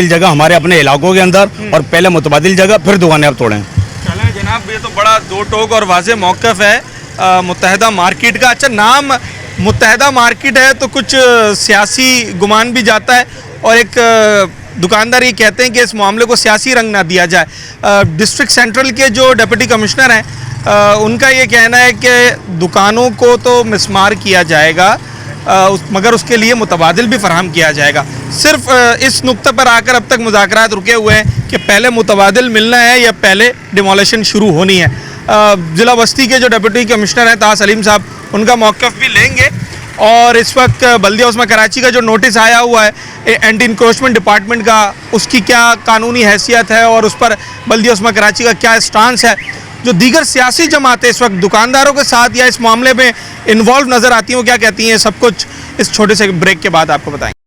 जगह हमारे अपने इलाकों के अंदर, और पहले मुतबादिल जगह फिर दुकानें आप तोड़ें। चलें जनाब, ये तो बड़ा दो टोक और वाज़ेह मौक़िफ़ है मुत्तहिदा मार्केट का। अच्छा, नाम मुत्तहिदा मार्केट है तो कुछ सियासी गुमान भी जाता है, और एक दुकानदार ये कहते हैं कि इस मामले को सियासी रंग ना दिया जाए। डिस्ट्रिक्ट सेंट्रल के जो डिप्टी कमिश्नर हैं उनका ये कहना है कि दुकानों को तो मिसमार किया जाएगा, मगर उसके लिए मुतबादिल भी फराहम किया जाएगा। सिर्फ इस नुक्ते पर आकर अब तक मुज़ाकरात रुके हुए हैं कि पहले मुतबादिल मिलना है या पहले डिमोलिशन शुरू होनी है। ज़िला बस्ती के जो डिप्टी कमिश्नर हैं ताहा सलीम साहब, उनका मौक़िफ़ भी लेंगे। और इस वक्त बल्दिया उस्मा कराची का जो नोटिस आया हुआ है एंटी इंक्रोचमेंट डिपार्टमेंट का, उसकी क्या कानूनी हैसियत है और उस पर बल्दिया उस्मा कराची का क्या स्टांस है। जो दीगर सियासी जमातें इस वक्त दुकानदारों के साथ या इस मामले में इन्वॉल्व नज़र आती हैं, वो क्या कहती हैं, सब कुछ इस छोटे से ब्रेक के बाद आपको बताएंगे।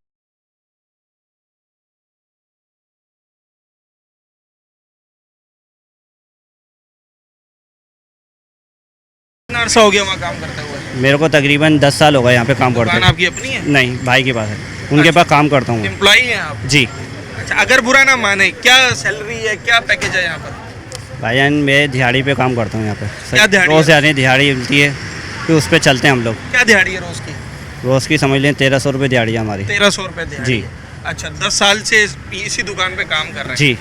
कितना अरसा हो गया वहाँ काम करते हुए? मेरे को तकरीबन 10 साल हो गए यहाँ पे काम करते दुकान हैं। आपकी अपनी है? नहीं, भाई के पास है, उनके पास काम करता हूँ। एम्प्लॉई हैं आप? जी अच्छा, अगर बुरा ना माने, क्या सैलरी है, क्या पैकेज है यहाँ पर? भाईजान, मैं दिहाड़ी पे काम करता हूँ यहाँ पे। क्या दिहाड़ी रोज़ है? यानी दिहाड़ी मिलती है, फिर उस पर चलते हैं हम लोग। क्या दिहाड़ी है रोज़ की? रोज़ की समझ लें 1300 रुपये दिहाड़ी है हमारी। 1300 रुपये दिहाड़ी जी। है। अच्छा, 10 साल से इसी दुकान पे काम कर रहे हैं? जी।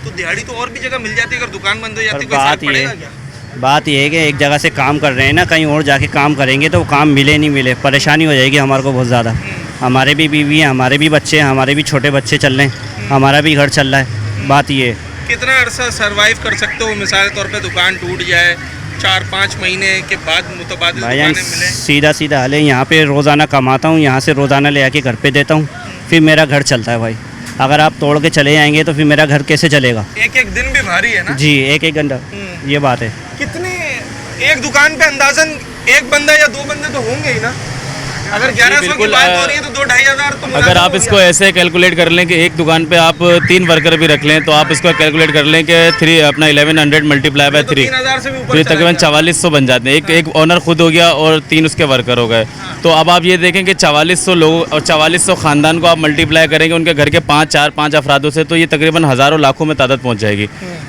तो दिहाड़ी तो और भी जगह मिल जाती है, अगर दुकान बंद हो जाती पर है कोई फर्क पड़ेगा क्या? बात ये है कि एक जगह से काम कर रहे हैं ना, कहीं और जाके काम करेंगे तो काम मिले नहीं मिले, परेशानी हो जाएगी हमारे को बहुत ज़्यादा। हमारे भी बीवी हैं, हमारे भी बच्चे हैं, हमारे भी छोटे बच्चे चल रहे हैं, हमारा भी घर चल रहा है। बात ये है। कितना अरसा सरवाइव कर सकते हो? मिसाल के तौर पे दुकान टूट जाए, 4-5 महीने के बाद मुतबादिल भाईजान, दुकानें मिले। सीधा हाल है, यहाँ पे रोज़ाना कमाता हूँ, यहाँ से रोज़ाना ले आके घर पे देता हूँ, फिर मेरा घर चलता है भाई। अगर आप तोड़ के चले जाएंगे तो फिर मेरा घर कैसे चलेगा? एक दिन भी भारी है ना? जी, एक घंटा, ये बात है। कितने एक दुकान पे अंदाजन एक बंदा या 2 बंदे तो होंगे ही ना? अगर 1100 की बात हो रही है तो 2-2.5 हज़ार तो अगर आप इसको ऐसे कैलकुलेट कर लें कि एक दुकान पे आप 3 वर्कर भी रख लें तो आप इसको कैलकुलेट कर लें कि 1100 मल्टीप्लाई बाय 3 3,000 से भी तो ऊपर ये चला तकरीबन गया। 4400 बन जाते हैं। एक ओनर खुद हो गया और 3 उसके वर्कर हो गए। तो अब आप ये देखें कि 4400 लोग और 4400 ख़ानदान को आप मल्टीप्लाई करेंगे उनके घर के 5 अफरादों से, तो ये तकरीबन हज़ारों लाखों में तादाद पहुँच जाएगी।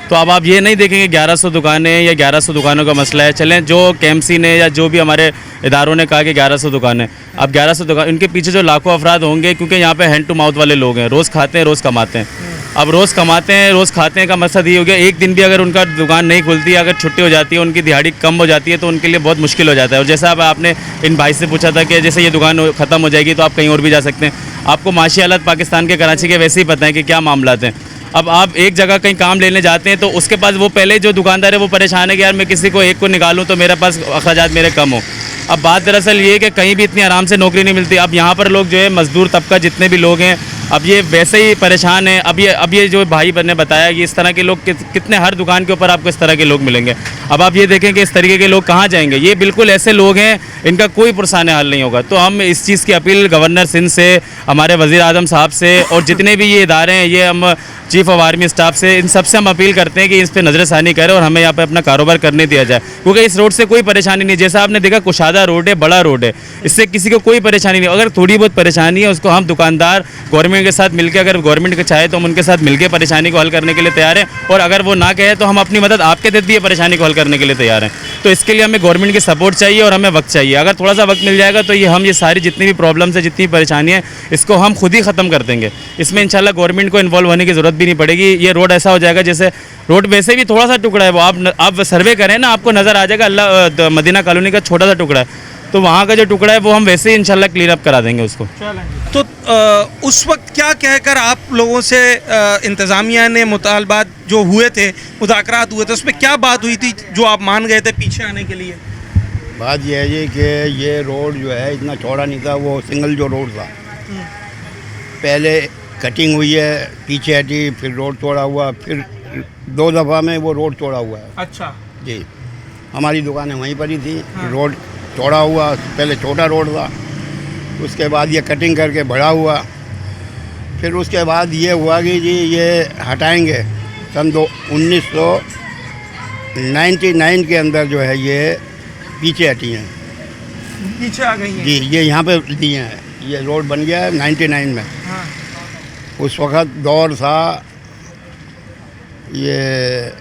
तो अब आप ये नहीं देखेंगे 1100 दुकानें या 1100 दुकानों का मसला है। चलें, जो KMC ने या जो भी हमारे इदारों ने कहा कि 1100 दुकानें, अब 1100 दुकान, इनके पीछे जो लाखों अफराद होंगे, क्योंकि यहाँ पे हैंड टू माउथ वाले लोग हैं, रोज़ खाते हैं, रोज़ कमाते हैं। अब रोज़ कमाते हैं, रोज़ खाते हैं का मकसद ये हो गया, एक दिन भी अगर उनका दुकान नहीं खुलती, अगर छुट्टी हो जाती है, उनकी दिहाड़ी कम हो जाती है, तो उनके लिए बहुत मुश्किल हो जाता है। और जैसा अब आपने इन भाई से पूछा था कि जैसे ये दुकान ख़त्म हो जाएगी तो आप कहीं और भी जा सकते हैं। आपको माशी हालत पाकिस्तान के कराची के वैसे ही पता है कि क्या मामलात हैं। अब आप एक जगह कहीं काम लेने जाते हैं तो उसके पास वो पहले जो दुकानदार है वो परेशान है कि यार मैं किसी को एक को निकालूं तो मेरे पास अखराजात मेरे कम हो। अब बात दरअसल ये है कि कहीं भी इतनी आराम से नौकरी नहीं मिलती। अब यहाँ पर लोग जो है मज़दूर तबका जितने भी लोग हैं, अब ये वैसे ही परेशान है। अब ये जो भाई ने बताया कि इस तरह के लोग कितने, हर दुकान के ऊपर आपको इस तरह के लोग मिलेंगे। अब आप ये देखें कि इस तरीके के लोग कहाँ जाएंगे। ये बिल्कुल ऐसे लोग हैं, इनका कोई पुरसाने हल नहीं होगा। तो हम इस चीज़ की अपील गवर्नर सिंध से, हमारे वज़ीर आज़म साहब से और जितने भी ये इदारे हैं, ये हम चीफ ऑफ आर्मी स्टाफ से, इन सब से हम अपील करते हैं कि इस पर नज़रसानी करें और हमें यहाँ पे अपना कारोबार करने दिया जाए, क्योंकि इस रोड से कोई परेशानी नहीं। जैसा आपने देखा कुशादा रोड है, बड़ा रोड है, इससे किसी को कोई परेशानी नहीं। अगर थोड़ी बहुत परेशानी है उसको हम दुकानदार गवर्नमेंट के साथ मिलकर, अगर गवर्नमेंट को चाहे तो हम उनके साथ मिलकर परेशानी को हल करने के लिए तैयार हैं, और अगर वो ना कहे तो हम अपनी मदद आपके देते भी परेशानी को हल करने के लिए तैयार हैं। तो इसके लिए हमें गवर्नमेंट की सपोर्ट चाहिए और हमें वक्त चाहिए। अगर थोड़ा सा वक्त मिल जाएगा तो ये सारी जितनी भी प्रॉब्लम्स है, जितनी परेशानी है, इसको हम खुद ही ख़त्म कर देंगे। इसमें इंशाल्लाह गवर्नमेंट को इन्वॉल्व होने की ज़रूरत भी नहीं पड़ेगी। ये रोड ऐसा हो जाएगा जैसे रोड वैसे भी थोड़ा सा टुकड़ा है, वो आप सर्वे करें ना, आपको नज़र आ जाएगा अल्लाह मदीना कॉलोनी का छोटा सा टुकड़ा है, तो वहाँ का जो टुकड़ा है वो हम वैसे ही इंशाल्लाह क्लीन अप करा देंगे उसको। तो उस वक्त क्या कहकर आप लोगों से इंतज़ामिया ने मुतालबात जो हुए थे, मुज़ाकरात हुए थे, उसमें क्या बात हुई थी जो आप मान गए थे पीछे आने के लिए? बात यह है कि ये रोड जो है इतना चौड़ा नहीं था, वो सिंगल जो रोड था, पहले कटिंग हुई है, पीछे हटी, फिर रोड चौड़ा हुआ, फिर 2 दफ़ा में वो रोड चौड़ा हुआ है। अच्छा जी, हमारी दुकानें वहीं पर ही थी। रोड चौड़ा हुआ, पहले छोटा रोड था, उसके बाद ये कटिंग करके बड़ा हुआ, फिर उसके बाद ये हुआ कि जी ये हटाएंगे। सन 1999 के अंदर जो है ये पीछे हटी हैं, पीछे आ गई हैं। जी, ये यहाँ पे दिए हैं, ये रोड बन गया है 99 में। हाँ। उस वक़्त दौर था ये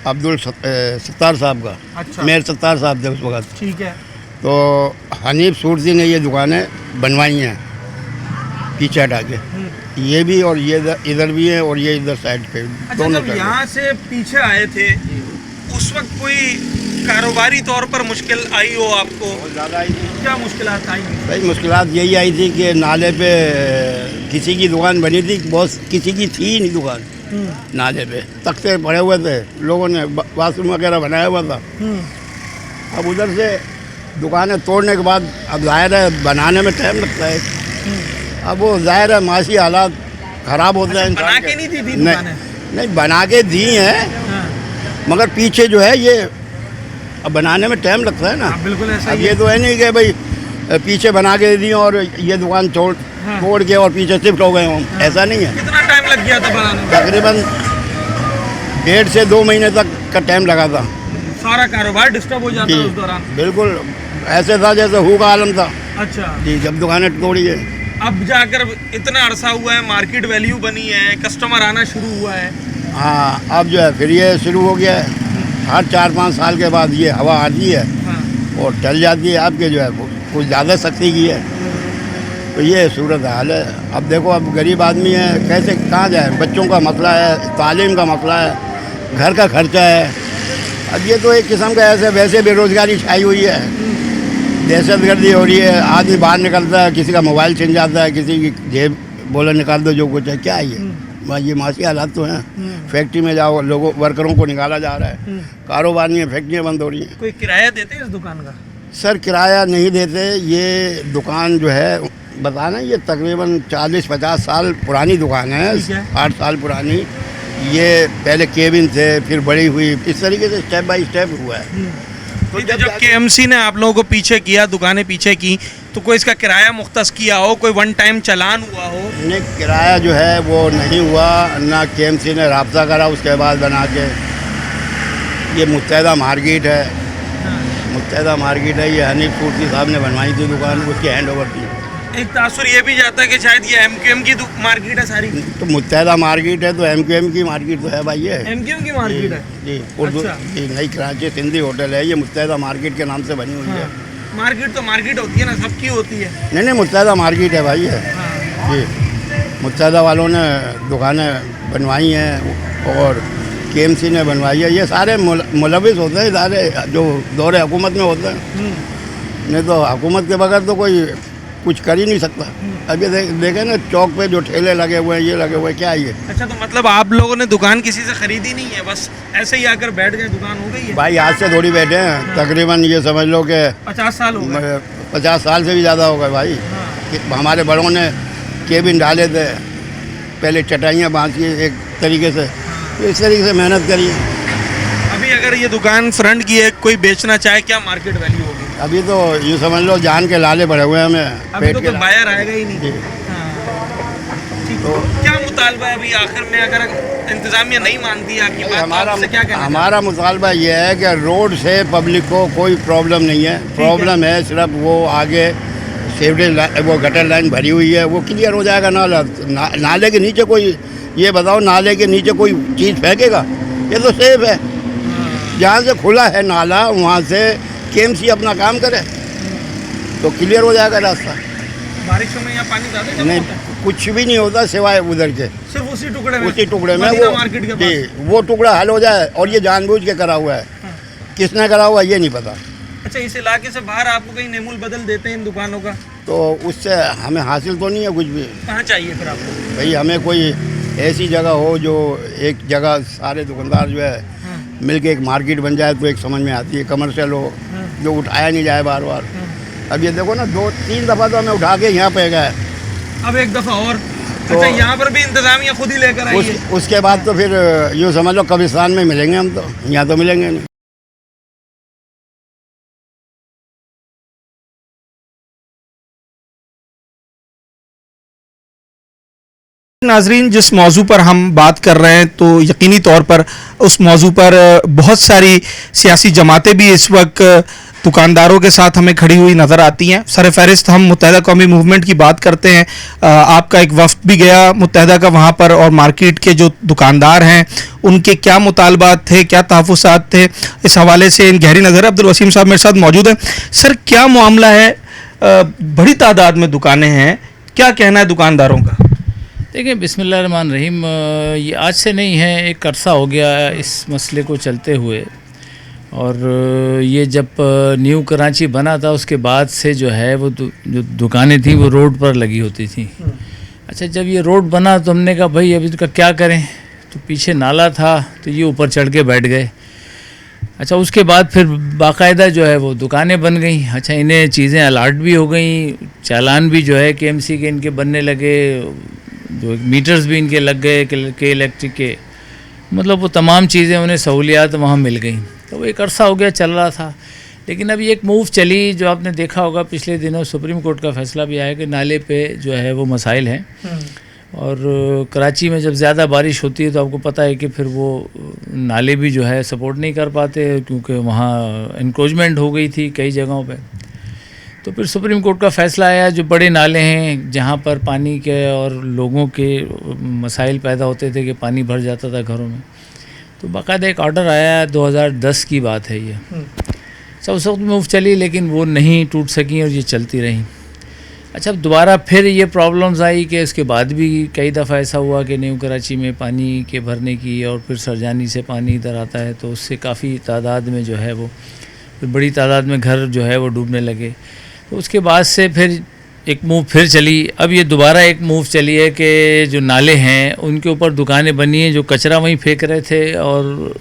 अब्दुल सत्तार साहब का। अच्छा। मेयर सत्तार साहब थे उस वक़्त। ठीक है। तो हनीफ सूरती ने ये दुकानें बनवाई हैं पीछे हटा के, ये भी और ये इधर भी है और ये इधर साइड पे, अच्छा, दोनों जब साइड। यहाँ से पीछे आए थे उस वक्त कोई कारोबारी तौर पर मुश्किल आई हो आपको? बहुत ज़्यादा आई थी क्या मुश्किलात आई? भाई। मुश्किलात यही आई थी कि नाले पे किसी की दुकान बनी थी, बहुत किसी की थी ही नहीं दुकान, नाले पे तख्ते पड़े हुए थे, लोगों ने बाथरूम वगैरह बनाया हुआ था। अब उधर से दुकानें तोड़ने के बाद अब ज़ाहिर है बनाने में टाइम लगता है, अब वो ज़ाहिर है माशी हालात ख़राब होते हैं। बना के नहीं दी थी दुकानें? नहीं, बना के दी हैं, मगर पीछे जो है ये अब बनाने में टाइम लगता है ना। बिल्कुल ऐसा अब ही ये तो है नहीं कि भाई पीछे बना के दी और ये दुकान तोड़ के और पीछे शिफ्ट हो गए हों, ऐसा नहीं है। कितना टाइम लग गया था बनाने में? तकरीबन 1.5 से 2 महीने तक का टाइम लगा था। सारा कारोबार डिस्टर्ब हो जाता जी, है उस दौरान? बिल्कुल ऐसे था जैसे हू का आलम था। अच्छा जी, जब दुकानें तोड़ी है। अब जाकर इतना अरसा हुआ है, मार्केट वैल्यू बनी है, कस्टमर आना शुरू हुआ है। हाँ, अब जो है फिर ये शुरू हो गया है। हर 4-5 साल के बाद ये हवा आती है और टल जाती है, आपके जो है कुछ ज़्यादा सख्ती की है, तो ये सूरत हाल है। अब देखो, अब गरीब आदमी है, कैसे कहाँ जाए, बच्चों का मसला है, तालीम का मसला है, घर का खर्चा है। अब ये तो एक किस्म का ऐसे वैसे बेरोज़गारी छाई हुई है, दहशतगर्दी हो रही है, आदमी बाहर निकलता है, किसी का मोबाइल छिन जाता है, किसी की जेब बोला निकाल दो जो कुछ है, क्या है ये माशी हालात तो हैं। फैक्ट्री में जाओ, लोगों वर्करों को निकाला जा रहा है, कारोबार नहीं है, फैक्ट्रियाँ बंद हो रही हैं। कोई किराया देते हैं इस दुकान का? सर, किराया नहीं देते। ये दुकान जो है बताना, ये तकरीबन 40-50 साल पुरानी दुकान है, 8 साल पुरानी। ये पहले केबिन थे, फिर बड़ी हुई, इस तरीके से स्टेप बाय स्टेप हुआ है। तो जब KMC ने आप लोगों को पीछे किया, दुकानें पीछे की, तो कोई इसका किराया मुख्तस किया हो, कोई वन टाइम चालान हुआ हो? नहीं, किराया जो है वो नहीं हुआ, ना KMC ने रब्ता करा उसके बाद बना के। ये मुत्तहदा मार्केट है, मुत्तहदा मार्केट है, ये हनीफ सूरती साहब ने बनवाई थी दुकान, उसकी हैंड ओवर थी। एक तासुर ये भी जाता है कि शायद ये MQM की मार्केट है सारी। तो मुत्तहदा मार्केट है तो MQM की मार्केट तो है भाई। ये MQM की मार्केट है जी, उर्दू अच्छा। जी, नई कराची सिंधी होटल है, ये मुत्तहदा मार्केट के नाम से बनी हुई है। मार्केट तो मार्केट होती है ना, सबकी होती है। नहीं, मुत्तहदा मार्केट है भाई है जी। मुत्तहदा वालों ने दुकानें बनवाई हैं और KMC ने बनवाई है। ये सारे मुलविस होते हैं, सारे जो दौरे हुकूमत में होते हैं, नहीं तो हुकूमत के बगैर तो कोई कुछ कर ही नहीं सकता। अब ये देखे ना, चौक पे जो ठेले लगे हुए हैं, ये लगे हुए हैं, क्या ये? अच्छा, तो मतलब आप लोगों ने दुकान किसी से खरीदी नहीं है, बस ऐसे ही आकर बैठ गए, दुकान हो गई है? भाई आज से थोड़ी बैठे हैं, तकरीबन ये समझ लो कि 50 साल हो गए। 50 साल से भी ज़्यादा हो गए भाई। हमारे बड़ों ने केबिन डाले थे, पहले चटाइयाँ बांधिए एक तरीके से, तो इस तरीके से मेहनत करिए। अभी अगर ये दुकान फ्रंट की है, कोई बेचना चाहे, क्या मार्केट वैल्यू होगी? अभी तो यूँ समझ लो जान के लाले पड़े हुए हैं हमें, अभी तो के कोई बायर आएगा ही नहीं। जी। ठीक। तो क्या मुतालबा है अभी आखिर में, अगर इंतजामिया नहीं मानती है आपकी बात, तो आपसे क्या कहना? हमारा मुतालबा ये है कि रोड से पब्लिक को कोई प्रॉब्लम नहीं है, प्रॉब्लम है सिर्फ वो आगे सीवरेज वो गटर लाइन भरी हुई है, वो क्लियर हो जाएगा। नाले के नीचे कोई, ये बताओ, नाले के नीचे कोई चीज़ फेंकेगा? ये तो सेफ है। जहाँ से खुला है नाला वहाँ से केएमसी अपना काम करे तो क्लियर हो जाएगा रास्ता। बारिशों में यहाँ पानी ज़्यादा जमा नहीं, होता है? कुछ भी नहीं होता सिवाय उधर के, सिर्फ उसी टुकड़े में, उसी टुकड़े में मदीना वो मार्केट के जी, पास। वो टुकड़ा हल हो जाए। और ये जानबूझ के करा हुआ है, किसने करा हुआ है ये नहीं पता। अच्छा, इस इलाके से बाहर आपको कहीं नेमुल बदल देते हैं इन दुकानों का? तो उससे हमें हासिल तो नहीं है कुछ भी। कहाँ चाहिए फिर आपको? भाई हमें कोई ऐसी जगह हो जो एक जगह सारे दुकानदार जो है मिलके एक मार्केट बन जाए तो एक समझ में आती है, कमर्शियल हो जो उठाया नहीं जाए बार बार। अब ये देखो ना, 2-3 दफ़ा तो हमें उठा के यहाँ पे गए, अब एक दफ़ा और। तो अच्छा, यहाँ पर भी इंतजामिया खुद ही लेकर आई है? उसके बाद तो फिर यूँ समझ लो कब्रिस्तान में मिलेंगे हम, तो यहाँ तो मिलेंगे नहीं। नाजरीन, जिस मौजू पर हम बात कर रहे हैं, तो यकीनी तौर पर उस मौजू पर बहुत सारी सियासी जमातें भी इस वक्त दुकानदारों के साथ हमें खड़ी हुई नज़र आती हैं। सरफहरिस्त हम मुत्तहदा कौमी मूवमेंट की बात करते हैं, आपका एक वफ्द भी गया मुत्तहदा का वहाँ पर, और मार्केट के जो दुकानदार हैं उनके क्या मुतालबात थे, क्या तहफ़्फ़ुज़ात थे, इस हवाले से इन गहरी नज़र अब्दुल वसीम साहब मेरे साथ मौजूद हैं। सर, क्या मामला है? बड़ी तादाद में दुकानें हैं, क्या कहना है दुकानदारों का? देखिए, बिस्मिल्लाहिर्रहमानिर्रहीम, ये आज से नहीं है, एक अरसा हो गया इस मसले को चलते हुए। और ये जब न्यू कराची बना था उसके बाद से जो है वो जो दुकानें थी वो रोड पर लगी होती थी। अच्छा, जब ये रोड बना तो हमने कहा भाई अभी इसका क्या करें, तो पीछे नाला था तो ये ऊपर चढ़ के बैठ गए। अच्छा, उसके बाद फिर बाकायदा जो है वो दुकानें बन गई। अच्छा, इन्हें चीज़ें अलाट भी हो गई, चालान भी जो है केएमसी के इनके बनने लगे, जो मीटर्स भी इनके लग गए के इलेक्ट्रिक के, मतलब वो तमाम चीज़ें उन्हें सहूलियात वहाँ मिल गई। तो वो एक अरसा हो गया चल रहा था। लेकिन अभी एक मूव चली, जो आपने देखा होगा पिछले दिनों सुप्रीम कोर्ट का फैसला भी आया कि नाले पे जो है वो मसाइल हैं। और कराची में जब ज़्यादा बारिश होती है तो आपको पता है कि फिर वो नाले भी जो है सपोर्ट नहीं कर पाते, क्योंकि वहाँ इंक्रोचमेंट हो गई थी कई जगहों पे। तो फिर सुप्रीम कोर्ट का फ़ैसला आया, जो बड़े नाले हैं जहाँ पर पानी के और लोगों के मसाइल पैदा होते थे कि पानी भर जाता था घरों में, तो बाकायदा एक ऑर्डर आया, 2010 की बात है ये। सब उस वक्त मूव चली, लेकिन वो नहीं टूट सकी और ये चलती रहीं। अच्छा, दोबारा फिर ये प्रॉब्लम्स आई कि उसके बाद भी कई दफ़ा ऐसा हुआ कि न्यू कराची में पानी के भरने की, और फिर सरजानी से पानी इधर आता है तो उससे काफ़ी तादाद में जो है वो बड़ी तादाद में घर जो है वो डूबने लगे। तो उसके बाद से फिर एक मूव फिर चली। अब ये दोबारा एक मूव चली है कि जो नाले हैं उनके ऊपर दुकानें बनी हैं, जो कचरा वहीं फेंक रहे थे और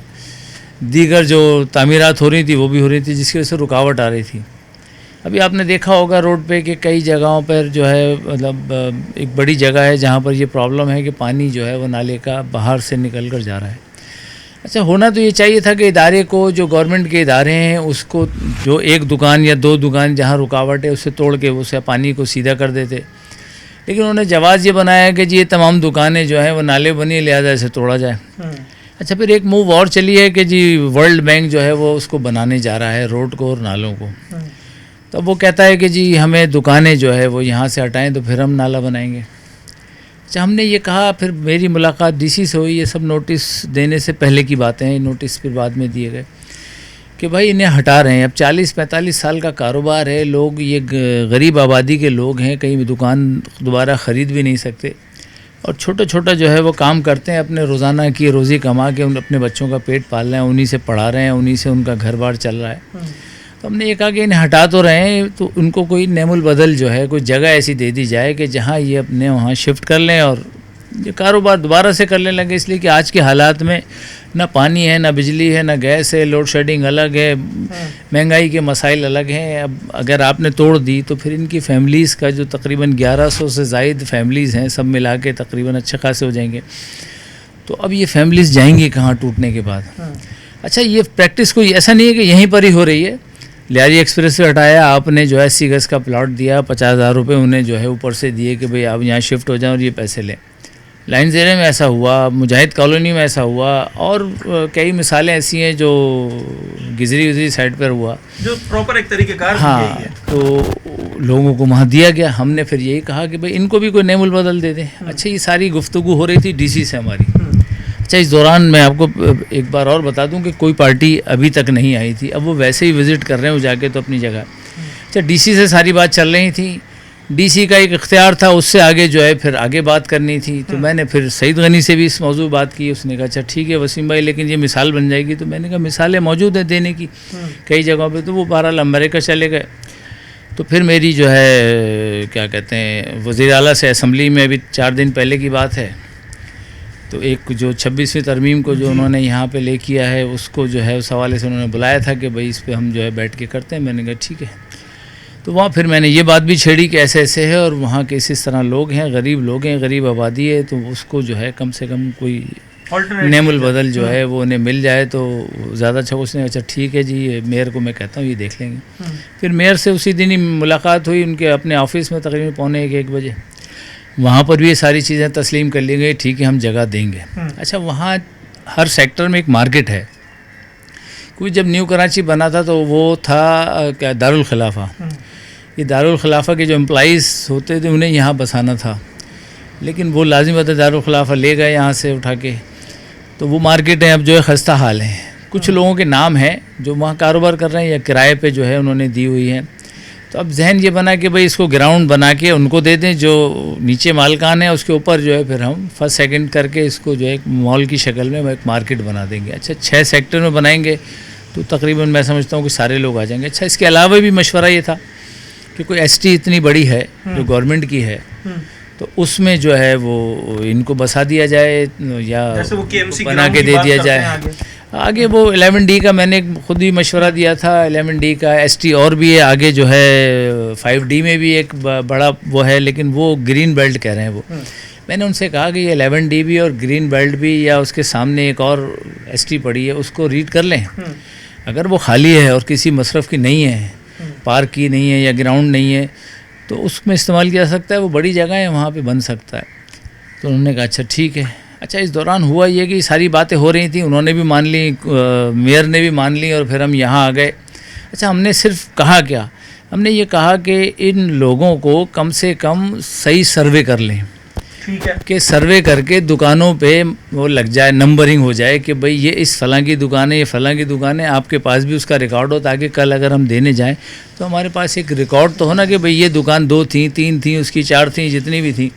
दीगर जो तामीरात हो रही थी वो भी हो रही थी, जिसकी वजह से रुकावट आ रही थी। अभी आपने देखा होगा रोड पे कि कई जगहों पर जो है, मतलब एक बड़ी जगह है जहाँ पर ये प्रॉब्लम है कि पानी जो है वो नाले का बाहर से निकल कर जा रहा है। अच्छा, होना तो ये चाहिए था कि इदारे को, जो गवर्नमेंट के इदारे हैं, उसको जो एक दुकान या दो दुकान जहाँ रुकावट है उससे तोड़ के उसे पानी को सीधा कर देते। लेकिन उन्होंने जवाज़ ये बनाया कि जी ये तमाम दुकानें जो हैं वो नाले बनी, लिहाजा इसे तोड़ा जाए। अच्छा, फिर एक मूव और चली है कि जी वर्ल्ड बैंक जो है वो उसको बनाने जा रहा है, रोड को और नालों को। तो वो कहता है कि जी हमें दुकानें जो है वो यहाँ से हटाएं तो फिर हम नाला बनाएंगे। अच्छा, हमने ये कहा, फिर मेरी मुलाकात डीसी से हुई, ये सब नोटिस देने से पहले की बातें हैं, नोटिस फिर बाद में दिए गए कि भाई इन्हें हटा रहे हैं। अब 40-45 साल का कारोबार है, लोग ये गरीब आबादी के लोग हैं, कहीं भी दुकान दोबारा ख़रीद भी नहीं सकते, और छोटा छोटा जो है वो काम करते हैं, अपने रोज़ाना की रोज़ी कमा के उन अपने बच्चों का पेट पाल रहे हैं, उन्हीं से पढ़ा रहे हैं, उन्हीं से उनका घर बार चल रहा है। तो हमने ये कहा कि इन्हें हटा तो रहे हैं, तो उनको कोई नेमुल बदल जो है कोई जगह ऐसी दे दी जाए कि जहाँ ये अपने वहाँ शिफ्ट कर लें और ये कारोबार दोबारा से करने लगे, इसलिए कि आज के हालात में ना पानी है, ना बिजली है, ना गैस है, लोड शेडिंग अलग है, महंगाई के मसाइल अलग हैं। अब अगर आपने तोड़ दी तो फिर इनकी फैमिलीज़ का जो तकरीबन 1100 से ज़ायद फैमिलीज़ हैं, सब मिला के तकरीबन अच्छे खासे हो जाएंगे। तो अब ये फैमिलीज़ जाएंगी कहाँ टूटने के बाद? अच्छा, ये प्रैक्टिस कोई ऐसा नहीं है कि यहीं पर ही हो रही है। लियारी एक्सप्रेस से हटाया आपने, जो है 80 गज का प्लॉट दिया, 50,000 रुपये उन्हें जो है ऊपर से दिए कि भाई आप यहाँ शिफ्ट हो जाएं और ये पैसे लें। लाइन ज़ेरे में ऐसा हुआ, मुजाहिद कॉलोनी में ऐसा हुआ, और कई मिसालें ऐसी हैं जो गिजरी साइड पर हुआ, जो प्रॉपर एक तरीक़ेकार हाँ, तो लोगों को वहाँ दिया गया। हमने फिर यही कहा कि भाई इनको भी कोई नेमुल बदल दे दें। अच्छा, ये सारी गुफ्तगू हो रही थी डीसी से हमारी। अच्छा, इस दौरान मैं आपको एक बार और बता दूं कि कोई पार्टी अभी तक नहीं आई थी। अब वो वैसे ही विज़िट कर रहे हैं, वो जाके तो अपनी जगह। अच्छा, डीसी से सारी बात चल रही थी, डीसी का एक इख्तियार था, उससे आगे जो है फिर आगे बात करनी थी। तो मैंने फिर सईद गनी से भी इस मौजू बात की। उसने कहा अच्छा ठीक है वसीम भाई, लेकिन ये मिसाल बन जाएगी। तो मैंने कहा मिसालें मौजूद है देने की कई जगहों पे। तो वो बहरहाल अमेरिका चले गए। तो फिर मेरी जो है क्या कहते हैं वज़ीर आला से असम्बली में अभी 4 दिन पहले की बात है, तो एक जो 26वीं तरमीम को जो उन्होंने यहाँ पे ले किया है, उसको जो है उस हवाले से उन्होंने बुलाया था कि भाई इस पे हम जो है बैठ के करते हैं। मैंने कहा ठीक है। तो वहाँ फिर मैंने ये बात भी छेड़ी कि ऐसे ऐसे है और वहाँ के इस तरह लोग हैं, गरीब लोग हैं, गरीब आबादी है, तो उसको जो है कम से कम कोई नेमुल बदल जो है वो उन्हें मिल जाए तो ज़्यादा अच्छा। उसने अच्छा ठीक है जी, मेयर को मैं कहता हूँ ये देख लेंगे। फिर मेयर से उसी दिन ही मुलाकात हुई उनके अपने ऑफिस में तकरीबन 1:45 बजे। वहाँ पर भी ये सारी चीज़ें तस्लीम कर ली गई, ठीक है हम जगह देंगे। अच्छा, वहाँ हर सेक्टर में एक मार्केट है। क्योंकि जब न्यू कराची बना था तो वो था क्या दारुल खिलाफा। ये दारुल खिलाफा के जो एम्प्लॉइज़ होते थे उन्हें यहाँ बसाना था, लेकिन वो लाजिम था दारुल खिलाफा ले गए यहाँ से उठा के। तो वो मार्केट है अब जो है खस्ता हाल है। कुछ लोगों के नाम हैं जो वहाँ कारोबार कर रहे हैं या किराए पे जो है उन्होंने दी हुई है। तो अब जहन ये बना कि भाई इसको ग्राउंड बना के उनको दे दें, जो नीचे मालकान है उसके ऊपर जो है फिर हम फर्स्ट सेकंड करके इसको जो है एक मॉल की शक्ल में एक मार्केट बना देंगे। अच्छा, 6 सेक्टर में बनाएंगे तो तकरीबन मैं समझता हूँ कि सारे लोग आ जाएंगे। अच्छा, इसके अलावा भी मशवरा ये था कि कोई एसटी इतनी बड़ी है जो गवर्नमेंट की है, तो उसमें जो है वो इनको बसा दिया जाए या बना के दे दिया जाए। आगे वो 11D का मैंने खुद ही मशवरा दिया था। 11D का ST और भी है, आगे जो है 5D में भी एक बड़ा वो है, लेकिन वो ग्रीन बेल्ट कह रहे हैं वो। मैंने उनसे कहा कि ये 11D भी और ग्रीन बेल्ट भी या उसके सामने एक और ST पड़ी है उसको रीड कर लें। अगर वो खाली है और किसी मसरफ़ की नहीं है, पार्क की नहीं है या ग्राउंड नहीं है, तो उसमें इस्तेमाल किया जा सकता है। वो बड़ी जगह है, वहाँ पे बन सकता है। तो उन्होंने कहा अच्छा ठीक है। अच्छा, इस दौरान हुआ ये कि सारी बातें हो रही थी, उन्होंने भी मान ली, मेयर ने भी मान ली, और फिर हम यहाँ आ गए। अच्छा, हमने सिर्फ कहा क्या, हमने ये कहा कि इन लोगों को कम से कम सही सर्वे कर लें, ठीक है, कि सर्वे करके दुकानों पे वो लग जाए, नंबरिंग हो जाए कि भाई ये इस फलां की दुकान है, ये फलां की दुकान है, आपके पास भी उसका रिकॉर्ड हो, ताकि कल अगर हम देने जाएं तो हमारे पास एक रिकॉर्ड तो हो ना कि भाई ये दुकान 2 थी, 3 थी, उसकी 4 थी, जितनी भी थी।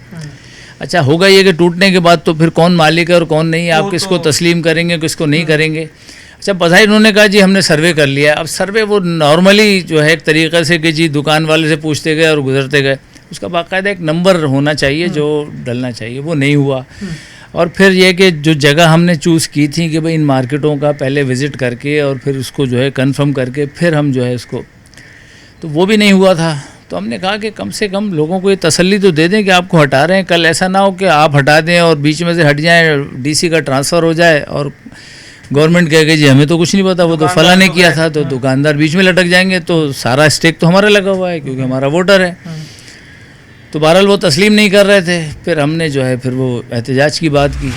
अच्छा, होगा ये कि टूटने के बाद तो फिर कौन मालिक है और कौन नहीं है, आप किसको तस्लीम करेंगे, किसको नहीं करेंगे। अच्छा, बधाई उन्होंने कहा जी हमने सर्वे कर लिया। अब सर्वे वो नॉर्मली जो है एक तरीक़े से कि जी दुकान वाले से पूछते गए और गुजरते गए, उसका बाकायदा एक नंबर होना चाहिए जो डलना चाहिए, वो नहीं हुआ। और फिर ये कि जो जगह हमने चूज़ की थी कि भाई इन मार्केटों का पहले विज़िट करके और फिर उसको जो है कंफर्म करके फिर हम जो है इसको, तो वो भी नहीं हुआ था। तो हमने कहा कि कम से कम लोगों को ये तसल्ली तो दे दें कि आपको हटा रहे हैं, कल ऐसा ना हो कि आप हटा दें और बीच में से हट जाएँ, डीसी का ट्रांसफ़र हो जाए और गवर्नमेंट कहेगी जी हमें तो कुछ नहीं पता, वो तो फला ने किया था, तो दुकानदार बीच में लटक जाएंगे, तो सारा स्टेक तो हमारा लगा हुआ है क्योंकि हमारा वोटर है। तो बहरहाल वो तस्लीम नहीं कर रहे थे। फिर हमने जो है फिर वो एहतजाज की बात की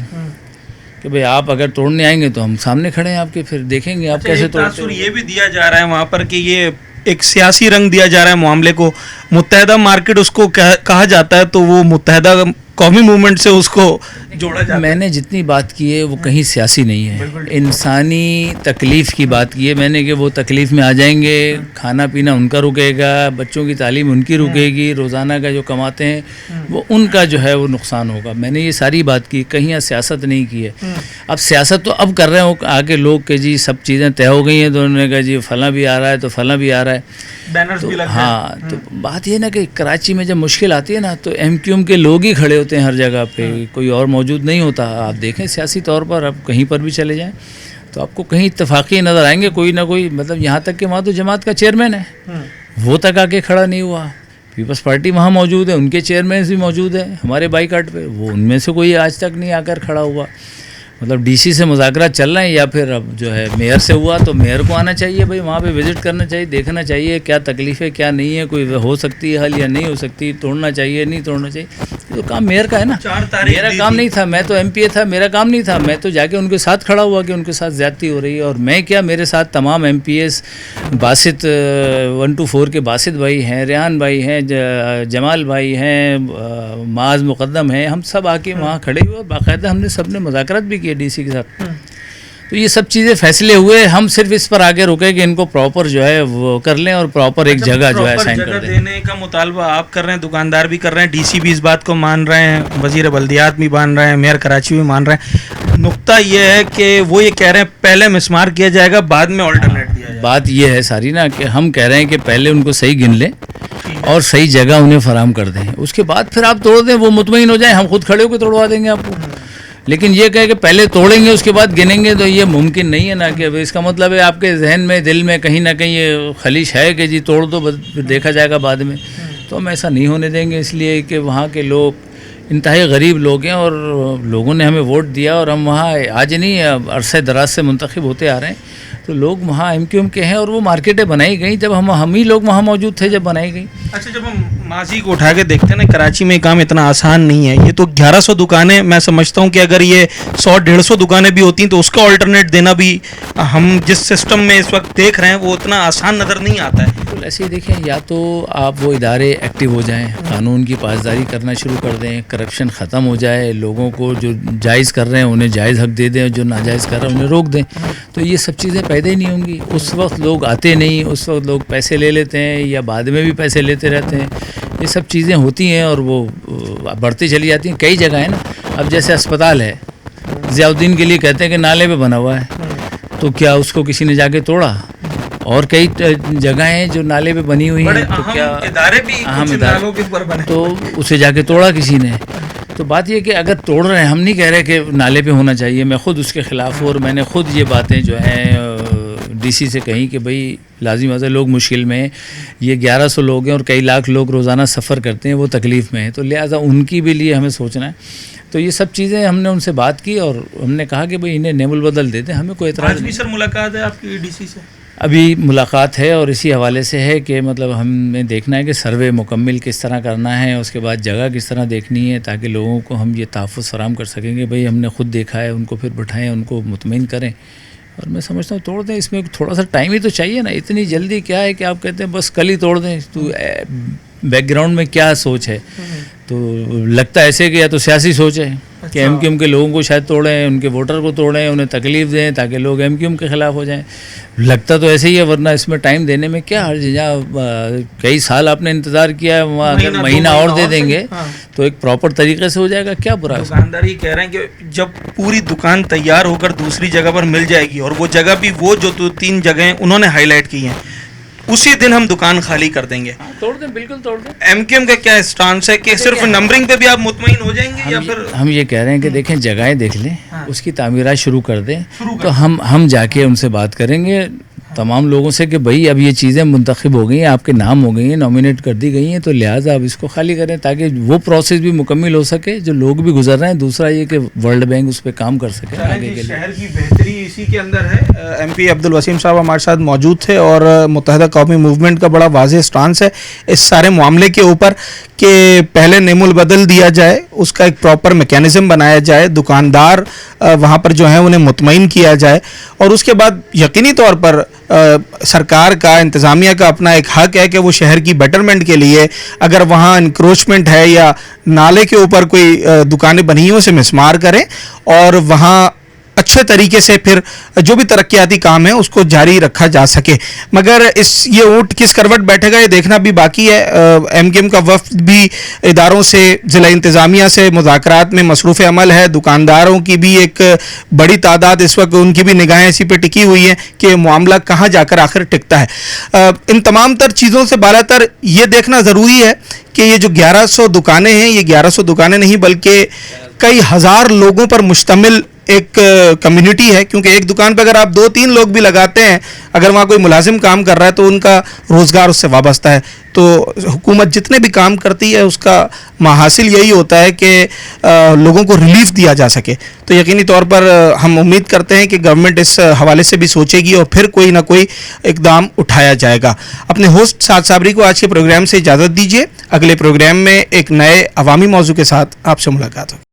कि भाई आप अगर तोड़ने आएंगे तो हम सामने खड़े हैं आपके, फिर देखेंगे आप कैसे तोड़ते हैं। ये भी दिया जा रहा है वहाँ पर कि ये एक सियासी रंग दिया जा रहा है मामले को। मुत्तहदा मार्केट उसको कहा जाता है, तो वो मुत्तहदा कौमी मूवमेंट से उसको जोड़ा जाता है। मैंने जितनी बात की है वो कहीं सियासी नहीं है, इंसानी तकलीफ़ की बात की है मैंने कि वो तकलीफ़ में आ जाएंगे, खाना पीना उनका रुकेगा, बच्चों की तालीम उनकी रुकेगी, रोज़ाना का जो कमाते हैं वो उनका जो है वो नुकसान होगा। मैंने ये सारी बात की, कहीं यहाँ सियासत नहीं की है। अब सियासत तो अब कर रहे हो आके लोग के जी सब चीज़ें तय हो गई हैं, तो उन्होंने कहा जी फलां भी आ रहा है तो फलां भी आ रहा है, बैनर्स भी लग गए। हाँ, तो बात ये ना कि कराची में जब मुश्किल आती है ना तो MQM के लोग ही खड़े होते हैं हर जगह पे, कोई और मौजूद नहीं होता। आप देखें सियासी तौर पर अब कहीं पर भी चले जाएं तो आपको कहीं इत्तफाक़ी नज़र आएंगे, कोई ना कोई, मतलब यहाँ तक कि वहाँ तो जमात का चेयरमैन है वो तक आके खड़ा नहीं हुआ, पीपल्स पार्टी वहाँ मौजूद है, उनके चेयरमैन भी मौजूद है हमारे बाईकाट पे, वो उनमें से कोई आज तक नहीं आकर खड़ा हुआ। मतलब DC से मुज़ाकरा चल रहे हैं या फिर अब जो है मेयर से हुआ तो मेयर को आना चाहिए भाई, वहाँ पे विज़िट करना चाहिए, देखना चाहिए क्या तकलीफ़ है क्या नहीं है, कोई हो सकती है हल या नहीं हो सकती, तोड़ना चाहिए नहीं तोड़ना चाहिए, ये तो काम मेयर का है ना। 4 तारीख मेरा काम नहीं था, मैं तो MPA था, मेरा काम नहीं था, मैं तो जाके उनके साथ खड़ा हुआ कि उनके साथ ज़्यादती हो रही है। और मैं क्या, मेरे साथ तमाम MPS बासित 1 to 4 के बासित भाई हैं, रेहान भाई हैं, जमाल भाई हैं, माज मुक़द्दम हैं, हम सब आके वहाँ खड़े हुए, बाकायदा हमने सब ने मुज़ाकरात भी किए DC के साथ। तो ये सब चीज़ें फैसले हुए, हम सिर्फ इस पर आगे रुके कि इनको प्रॉपर जो है वो कर लें और प्रॉपर एक जगह जो है साइन कर दें। देने का मुतालबा आप कर रहे हैं, दुकानदार भी कर रहे हैं, DC भी इस बात को मान रहे हैं, वज़ीर बल्दियात भी मान रहे हैं, मेयर कराची भी मान रहे हैं। नुक्ता ये है कि वो ये कह रहे हैं पहले मिसमार किया जाएगा बाद में ऑल्टरनेट दिया जाएगा। बात ये है सारी ना कि हम कह रहे हैं कि पहले उनको सही गिन लें और सही जगह उन्हें फराहम कर दें, उसके बाद फिर आप तोड़ दें, वो मुतमईन हो जाए, हम खुद खड़े होकर तोड़वा देंगे आपको। लेकिन ये कहे कि पहले तोड़ेंगे उसके बाद गिनेंगे तो ये मुमकिन नहीं है ना, कि इसका मतलब है आपके जहन में दिल में कहीं ना कहीं ये खलिश है कि जी तोड़ दो फिर देखा जाएगा बाद में, तो हम ऐसा नहीं होने देंगे। इसलिए कि वहाँ के लोग इंतहाई गरीब लोग हैं और लोगों ने हमें वोट दिया और हम वहाँ आज नहीं अरसे दराज से मुंतखब होते आ रहे हैं, तो लोग वहाँ MQM के हैं और वो मार्केटें बनाई गई जब हम ही लोग वहाँ मौजूद थे जब बनाई गई। अच्छा, जब हम माजी को उठा के देखते हैं ना, कराची में काम इतना आसान नहीं है। ये तो 1100 दुकानें, मैं समझता हूँ कि अगर ये 100-150 दुकानें भी होती तो उसका ऑल्टरनेट देना भी हम जिस सिस्टम में इस वक्त देख रहे हैं वो उतना आसान नज़र नहीं आता है। तो ऐसे ही देखें, या तो आप वो इदारे एक्टिव हो जाएं, कानून की पासदारी करना शुरू कर दें, करप्शन ख़त्म हो जाए, लोगों को जो जायज़ कर रहे हैं उन्हें जायज़ हक दे दें, जो नाजायज़ कर रहे हैं उन्हें रोक दें, तो ये सब चीज़ें पैदा ही नहीं होंगी। उस वक्त लोग आते नहीं, उस वक्त लोग पैसे ले लेते हैं या बाद में भी पैसे लेते रहते हैं, ये सब चीज़ें होती हैं और वो बढ़ती चली जाती हैं। कई जगह है ना, अब जैसे अस्पताल है, ज़ियाउद्दीन के लिए कहते हैं कि नाले पे बना हुआ है, तो क्या उसको किसी ने जाके तोड़ा? और कई जगह हैं जो नाले पे बनी हुई हैं, तो क्या इदारे भी कुछ नालों के ऊपर बने, तो उसे जाके तोड़ा किसी ने। तो बात ये कि अगर तोड़ रहे हैं, हम नहीं कह रहे कि नाले पे होना चाहिए, मैं ख़ुद उसके ख़िलाफ़ हूँ और मैंने ख़ुद ये बातें जो हैं DC से कहीं कि भाई लाजिम है, लोग मुश्किल में हैं, ये 1100 लोग हैं और कई लाख लोग रोज़ाना सफ़र करते हैं, वो तकलीफ़ में हैं, तो लिहाजा उनकी भी लिए हमें सोचना है। तो ये सब चीज़ें हमने उनसे बात की और हमने कहा कि भाई इन्हें नेमुल बदल देते, हमें कोई एतराज़ नहीं। आज भी सर मुलाकात है आपकी DC से? अभी मुलाकात है और इसी हवाले से है कि मतलब हमें देखना है कि सर्वे मुकम्मल किस तरह करना है, उसके बाद जगह किस तरह देखनी है, ताकि लोगों को हम ये तहफ़्फ़ुज़ फराहम कर सकेंगे। भाई हमने ख़ुद देखा है, उनको फिर बिठाएं, उनको मुतमईन करें और मैं समझता हूँ तोड़ दें। इसमें थोड़ा सा टाइम ही तो चाहिए ना, इतनी जल्दी क्या है कि आप कहते हैं बस कल ही तोड़ दें, तो बैकग्राउंड में क्या सोच है? तो लगता है ऐसे कि या तो सियासी सोच है कि MQM के लोगों को शायद तोड़ें, उनके वोटर को तोड़ें, उन्हें तकलीफ़ दें ताकि लोग MQM के ख़िलाफ़ हो जाएं। लगता तो ऐसे ही है, वरना इसमें टाइम देने में क्या हर्ज है? जहाँ कई साल आपने इंतज़ार किया है, वहाँ अगर महीना और दे देंगे तो एक प्रॉपर तरीके से हो जाएगा, क्या बुरा है? दुकानदार ही कह रहे हैं कि जब पूरी दुकान तैयार होकर दूसरी जगह पर मिल जाएगी, और वो जगह भी वो जो 2-3 जगह उन्होंने हाईलाइट की हैं, उसी दिन हम दुकान खाली कर देंगे। तोड़ दें, बिल्कुल तोड़ दें। MQM का क्या स्टांस है कि सिर्फ नंबरिंग पे भी आप मुतमईन हो जाएंगे या फिर? हम ये कह रहे हैं कि देखें जगहें देख लें, उसकी तामीरात शुरू कर दें, तो हम जाके उनसे बात करेंगे तमाम लोगों से कि भाई अब ये चीज़ें मुंतखब हो गई हैं, आपके नाम हो गई हैं, नॉमिनेट कर दी गई हैं, तो लिहाजा अब इसको खाली करें ताकि वो प्रोसेस भी मुकम्मल हो सके, जो लोग भी गुजर रहे हैं। दूसरा ये कि वर्ल्ड बैंक उस पर काम कर सके आगे के लिए। शहर की बेहतरी इसी के अंदर है। एमपी अब्दुल वसीम साहब हमारे साथ मौजूद थे और मुत्तहिदा कौमी मूवमेंट का बड़ा वाज़ेह स्टांस है इस सारे मामले के ऊपर कि पहले नेमुल बदल दिया जाए, उसका एक प्रॉपर मैकेनिज़्म बनाया जाए, दुकानदार वहाँ पर जो है उन्हें मुतमईन किया जाए और उसके बाद यकीनी तौर पर सरकार का, इंतज़ामिया का अपना एक हक है कि वो शहर की बेटरमेंट के लिए अगर वहाँ इंक्रोचमेंट है या नाले के ऊपर कोई दुकानें बनी हैं उसे मिसमार करें और वहाँ अच्छे तरीके से फिर जो भी तरक्याती काम है उसको जारी रखा जा सके। मगर ये ऊँट किस करवट बैठेगा ये देखना भी बाकी है। एमकेएम का वफ्द भी इदारों से, ज़िला इंतज़ामिया से मुज़ाकरात में मसरूफ़ अमल है। दुकानदारों की भी एक बड़ी तादाद इस वक्त उनकी भी निगाहें इसी पे टिकी हुई हैं कि मामला कहाँ जाकर आखिर टिकता है। इन तमाम तर चीज़ों से बालातर ये देखना ज़रूरी है कि ये जो 1100 दुकानें हैं, ये 1100 दुकानें नहीं बल्कि कई हज़ार लोगों पर मुश्तमिल एक कम्युनिटी है, क्योंकि एक दुकान पर अगर आप 2-3 लोग भी लगाते हैं, अगर वहाँ कोई मुलाजिम काम कर रहा है तो उनका रोज़गार उससे वाबस्ता है। तो हुकूमत जितने भी काम करती है उसका महासिल यही होता है कि लोगों को रिलीफ दिया जा सके। तो यकीनी तौर पर हम उम्मीद करते हैं कि गवर्नमेंट इस हवाले से भी सोचेगी और फिर कोई ना कोई इकदाम उठाया जाएगा। अपने होस्ट साद साबरी को आज के प्रोग्राम से इजाज़त दीजिए। अगले प्रोग्राम में एक नए अवामी मौजू के साथ आपसे मुलाकात होगी।